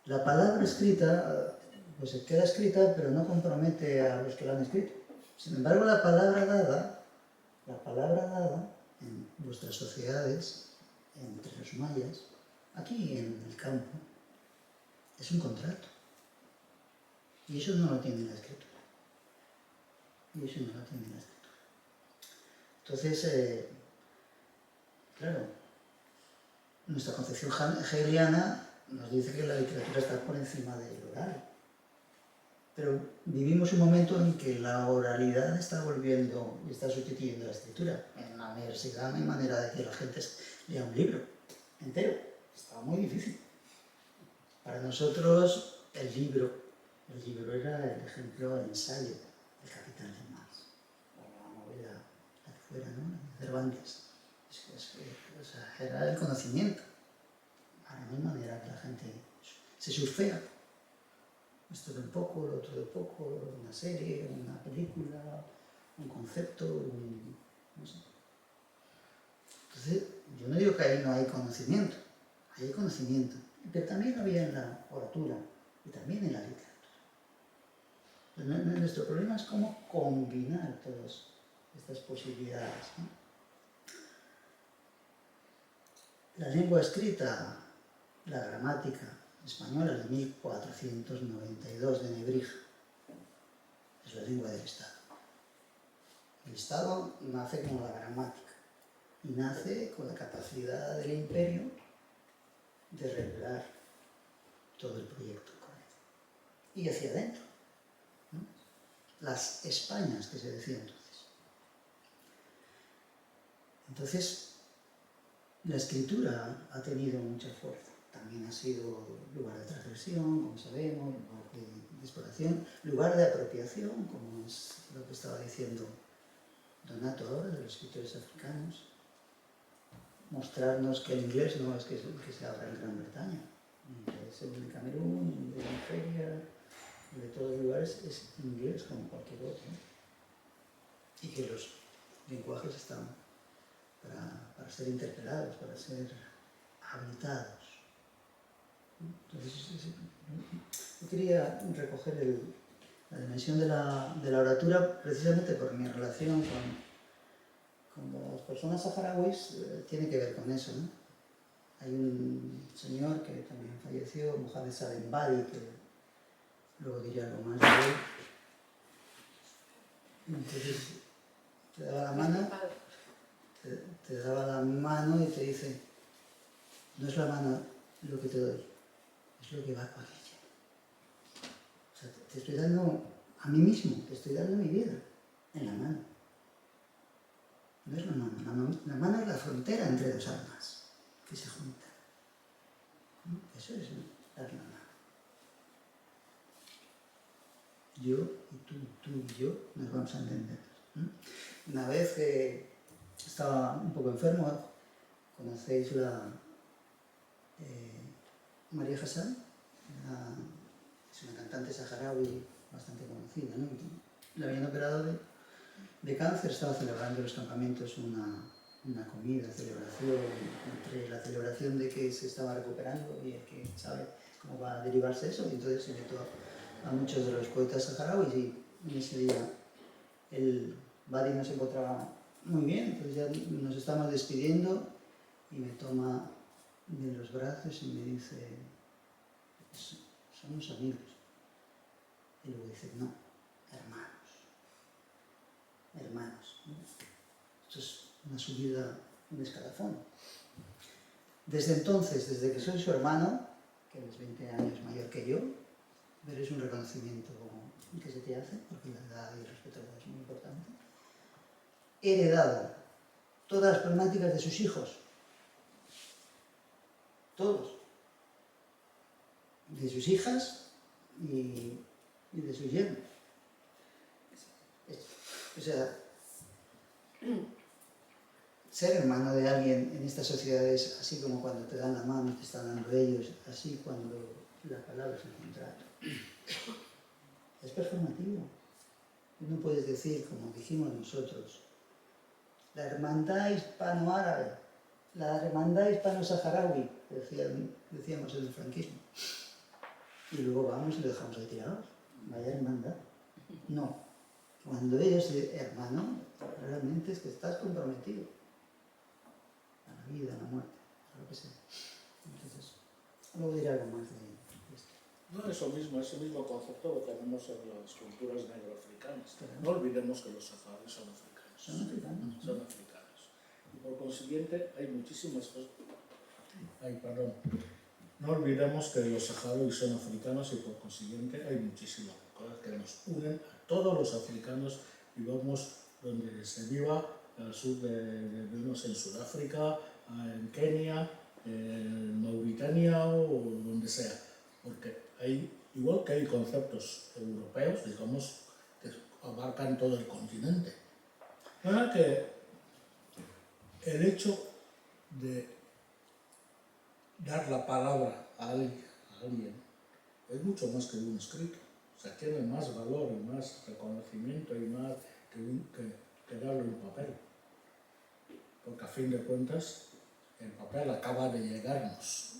S4: la palabra escrita pues se queda escrita, pero no compromete a los que la han escrito. Sin embargo, la palabra dada en vuestras sociedades, entre los mayas, aquí en el campo, es un contrato. Y eso no lo tiene la escritura. Entonces, claro, nuestra concepción hegeliana nos dice que la literatura está por encima del oral. Pero vivimos un momento en que la oralidad está volviendo y está sustituyendo la escritura. En la universidad no hay manera de que la gente lea un libro entero. Estaba muy difícil. Para nosotros, el libro era el ejemplo, el ensayo, el Capital de Marx, o la novela, la que fuera, ¿no? De Cervantes. O sea, era el conocimiento. Ahora no hay manera que la gente se surfea. Esto de un poco, lo otro de poco, una serie, una película, un concepto, no sé. Entonces, yo no digo que ahí no hay conocimiento, hay conocimiento, pero también lo había en la oratura y también en la literatura. Nuestro problema es cómo combinar todas estas posibilidades, ¿no? La lengua escrita, la gramática española de 1492 de Nebrija, es la lengua del Estado. El Estado nace como la gramática y nace con la capacidad del imperio de regular todo el proyecto y hacia adentro, ¿no? Las Españas que se decía entonces. Entonces, la escritura ha tenido mucha fuerza. También ha sido lugar de transgresión, como sabemos, lugar de exploración, lugar de apropiación, como es lo que estaba diciendo Donato ahora, de los escritores africanos. Mostrarnos que el inglés no es que se habla en Gran Bretaña. El inglés de Camerún, de Nigeria, de todos los lugares es inglés como cualquier otro, ¿no? Y que los lenguajes están para ser interpelados, para ser habitados. Entonces, yo quería recoger la dimensión de la oratura precisamente por mi relación con las personas saharauis, tiene que ver con eso, ¿no? Hay un señor que también falleció, Mohamed Salem Badi, que luego diré algo más de él. Entonces, te daba la mano y te dice, no es la mano lo que te doy, es lo que va con ella. O sea, te estoy dando a mí mismo, te estoy dando mi vida en la mano. No es la mano, la mano es la frontera entre dos almas que se juntan. Eso es dar la mano. Yo y tú y yo nos vamos a entender. Una vez que estaba un poco enfermo, conocéis la María Hassan, es una cantante saharaui bastante conocida, ¿no? La habían operado de cáncer, estaba celebrando en los campamentos una comida, celebración, entre la celebración de que se estaba recuperando y el que sabe cómo va a derivarse eso, y entonces se invitó a muchos de los poetas saharauis y en ese día el Badi no se encontraba muy bien, entonces ya nos estamos despidiendo y me toma de los brazos y me dice, somos amigos. Y luego dice, no, hermanos. ¿No? Esto es una subida, un escalafón. Desde entonces, desde que soy su hermano, que es 20 años mayor que yo, pero es un reconocimiento que se te hace, porque la edad y el respeto a la edad es muy importante, he heredado todas las problemáticas de sus hijos, todos, de sus hijas y de sus yernos. O sea, ser hermano de alguien en estas sociedades, así como cuando te dan la mano, te están dando ellos, así cuando la palabra es un contrato, es performativo. No puedes decir, como dijimos nosotros, la hermandad hispano-árabe, la hermandad hispano-saharaui, decíamos en el franquismo. Y luego vamos y lo dejamos ahí tirados. Vaya hermandad. No. Cuando ellos dicen, hermano, realmente es que estás comprometido a la vida, a la muerte, a lo que sea. Entonces, luego diré algo más de esto.
S3: No, ese mismo concepto lo tenemos en las culturas negroafricanas.
S4: Claro.
S3: No olvidemos que los saharauis son africanos.
S4: Son africanos.
S3: Son africanos. Y por consiguiente hay muchísimas cosas. Ay, perdón. No olvidemos que los saharauis son africanos y por consiguiente hay muchísimas cosas que nos unen a todos los africanos, vivamos donde se viva, al sur vivimos en Sudáfrica, en Kenia, en Mauritania o donde sea. Porque igual que hay conceptos europeos, digamos, que abarcan todo el continente. Ahora que el hecho de dar la palabra a alguien es mucho más que un escrito. O sea, tiene más valor y más reconocimiento y más que darle un papel. Porque a fin de cuentas, el papel acaba de llegarnos.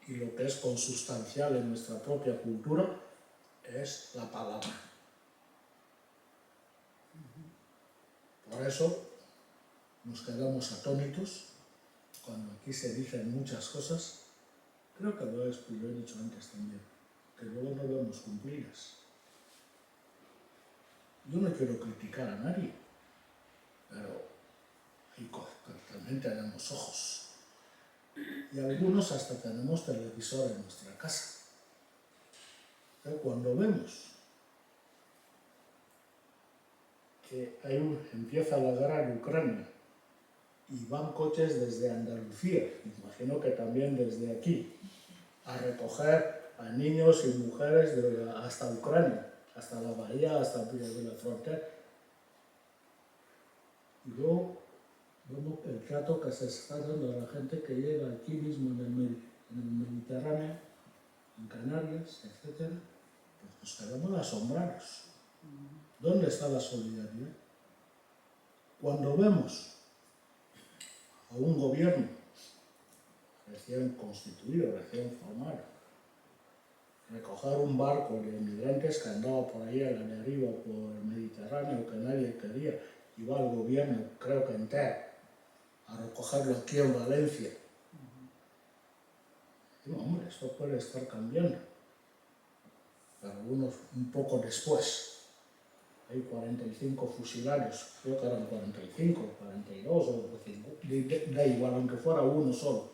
S3: Y lo que es consustancial en nuestra propia cultura es la palabra. Por eso nos quedamos atónitos cuando aquí se dicen muchas cosas. Creo que lo he dicho antes también, que luego no vemos cumplidas. Yo no quiero criticar a nadie, pero también tenemos ojos. Y algunos hasta tenemos televisor en nuestra casa. Pero cuando vemos que empieza la guerra en Ucrania y van coches desde Andalucía, imagino que también desde aquí, a recoger a niños y mujeres hasta Ucrania, hasta la bahía, hasta la frontera. Y luego vemos el trato que se está dando a la gente que llega aquí mismo en el Mediterráneo, en Canarias, etc. Pues nos quedamos asombrados. ¿Dónde está la solidaridad? Cuando vemos a un gobierno recién constituido, recién formado, recoger un barco de inmigrantes que andaba por ahí a la deriva por el Mediterráneo que nadie quería, y va el gobierno, creo que entero, a recogerlo aquí en Valencia. Digo, hombre, esto puede estar cambiando. Pero un poco después, hay 45 fusilarios, creo que eran 45, 42 o 50, da igual, aunque fuera uno solo,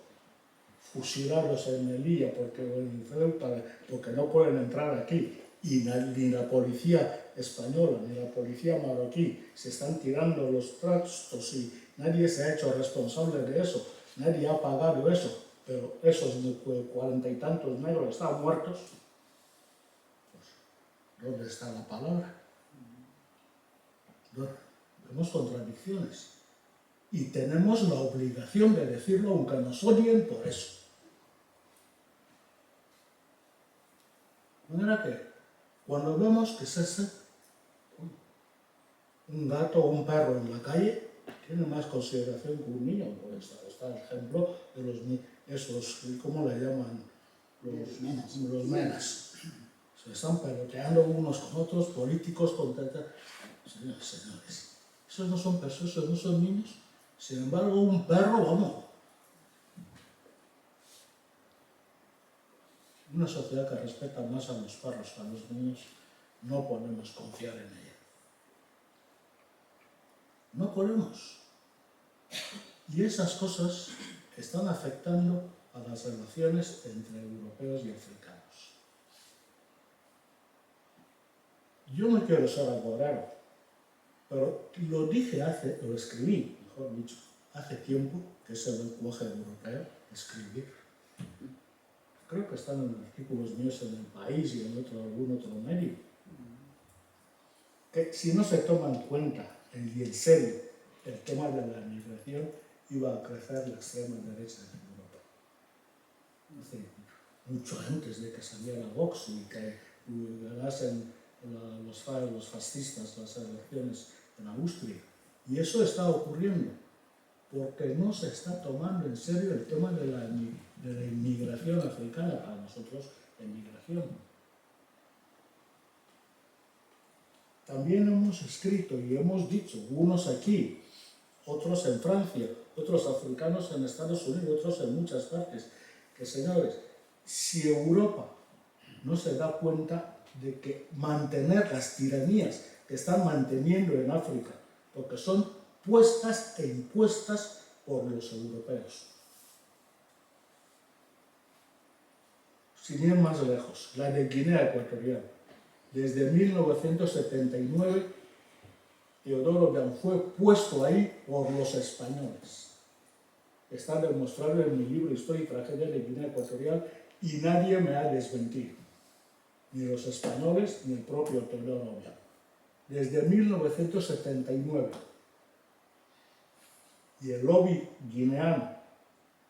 S3: fusilados en Melilla porque no pueden entrar aquí, y ni la policía española ni la policía marroquí se están tirando los trastos y nadie se ha hecho responsable de eso, nadie ha pagado eso, pero esos 40 y tantos negros están muertos. Pues, ¿dónde está la palabra? Vemos contradicciones y tenemos la obligación de decirlo aunque nos odien por eso. De manera que cuando vemos que un gato o un perro en la calle tiene más consideración que un niño. Está el ejemplo de esos, ¿cómo le llaman? Los menas. Se están peloteando unos con otros, políticos con señores, esos no son personas, esos no son niños. Sin embargo, un perro, vamos. Una sociedad que respeta más a los perros que a los niños, no podemos confiar en ella. No podemos. Y esas cosas están afectando a las relaciones entre europeos y africanos. Yo no quiero ser agorero, pero lo escribí, mejor dicho, hace tiempo, que es el lenguaje europeo, escribir. Creo que están en artículos míos en El País y en algún otro medio. Que si no se toma en cuenta en serio el tema de la migración, iba a crecer la extrema derecha en Europa. Hace mucho antes de que saliera Vox y que ganasen los fascistas las elecciones en Austria. Y eso está ocurriendo. porque no se está tomando en serio el tema de la inmigración africana, para nosotros la inmigración. También hemos escrito y hemos dicho, unos aquí, otros en Francia, otros africanos en Estados Unidos, otros en muchas partes, que señores, si Europa no se da cuenta de que mantener las tiranías que están manteniendo en África, porque son puestas e impuestas por los europeos. Sin ir más lejos, la de Guinea Ecuatorial. Desde 1979, Teodoro Obiang fue puesto ahí por los españoles. Está demostrado en mi libro Historia y Tragedia de Guinea Ecuatorial y nadie me ha desmentido. Ni los españoles ni el propio Teodoro Obiang. Desde 1979. Y el lobby guineano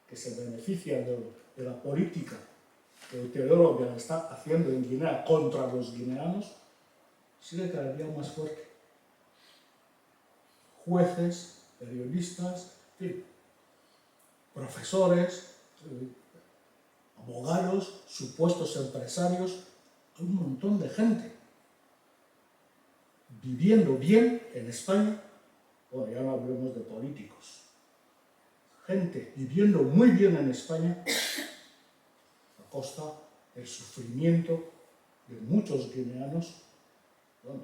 S3: que se beneficia de la política que Teodoro Obiang está haciendo en Guinea contra los guineanos, sigue cada día más fuerte. Jueces, periodistas, en fin, profesores, abogados, supuestos empresarios, hay un montón de gente viviendo bien en España. Bueno, ya no hablemos de políticos. Gente viviendo muy bien en España a costa del sufrimiento de muchos guineanos, bueno,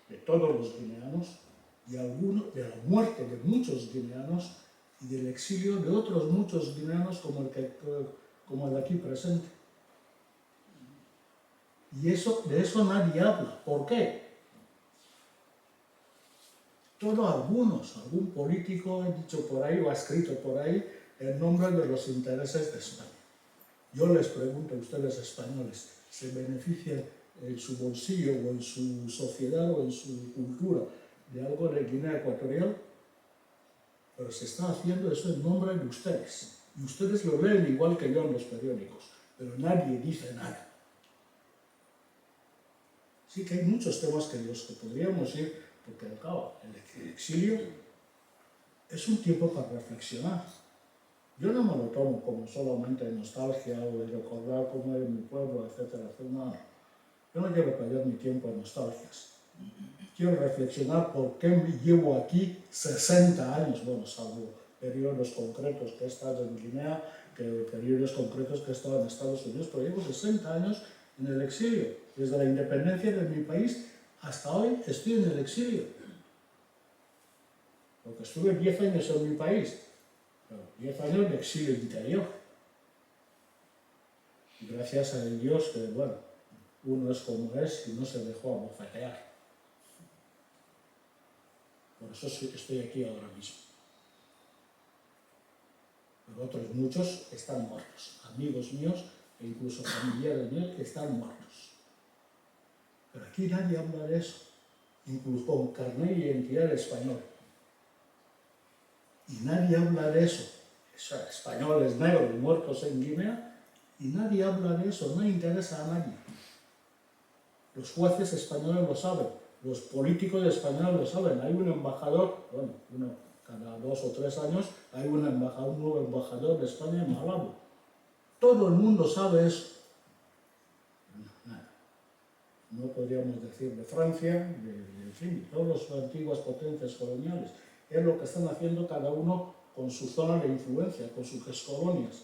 S3: de todos los guineanos, y de la muerte de muchos guineanos y del exilio de otros muchos guineanos como el de aquí presente. Y de eso nadie habla. ¿Por qué? Algún político ha dicho por ahí o ha escrito por ahí en nombre de los intereses de España. Yo les pregunto a ustedes españoles, ¿se benefician en su bolsillo o en su sociedad o en su cultura de algo de Guinea Ecuatorial? Pero se está haciendo eso en nombre de ustedes. Y ustedes lo leen igual que yo en los periódicos, pero nadie dice nada. Sí que hay muchos temas que los que podríamos ir, porque al cabo, el exilio es un tiempo para reflexionar. Yo no me lo tomo como solamente nostalgia o de recordar cómo era mi pueblo, etcétera, etcétera. Yo no quiero perder mi tiempo en nostalgias. Quiero reflexionar por qué llevo aquí 60 años, bueno, salvo periodos concretos que he estado en Guinea, periodos concretos que he estado en Estados Unidos, pero llevo 60 años en el exilio. Desde la independencia de mi país hasta hoy estoy en el exilio. Porque estuve 10 años en mi país, pero 10 años de exilio interior. Y gracias a Dios que, bueno, uno es como es y no se dejó abofetear. Por eso estoy aquí ahora mismo. Pero otros muchos están muertos. Amigos míos e incluso familiares míos están muertos. Pero aquí nadie habla de eso. Incluso con carnet y identidad español. Y nadie habla de eso. Españoles negros muertos en Guinea. Y nadie habla de eso. No interesa a nadie. Los jueces españoles lo saben. Los políticos españoles lo saben. Hay un embajador, bueno, cada 2 o 3 años, hay un nuevo embajador de España en Malabo. Todo el mundo sabe eso. Nada. No podríamos decir de Francia, en fin, todas las antiguas potencias coloniales. Es lo que están haciendo cada uno con su zona de influencia, con sus excolonias.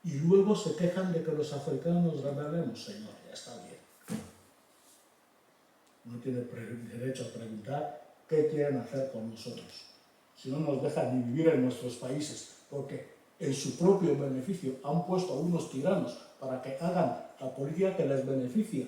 S3: Y luego se quejan de que los africanos nos rebelemos. Señor, ya está bien. No tiene derecho a preguntar qué quieren hacer con nosotros. Si no nos dejan ni vivir en nuestros países, porque en su propio beneficio han puesto a unos tiranos para que hagan la política que les beneficia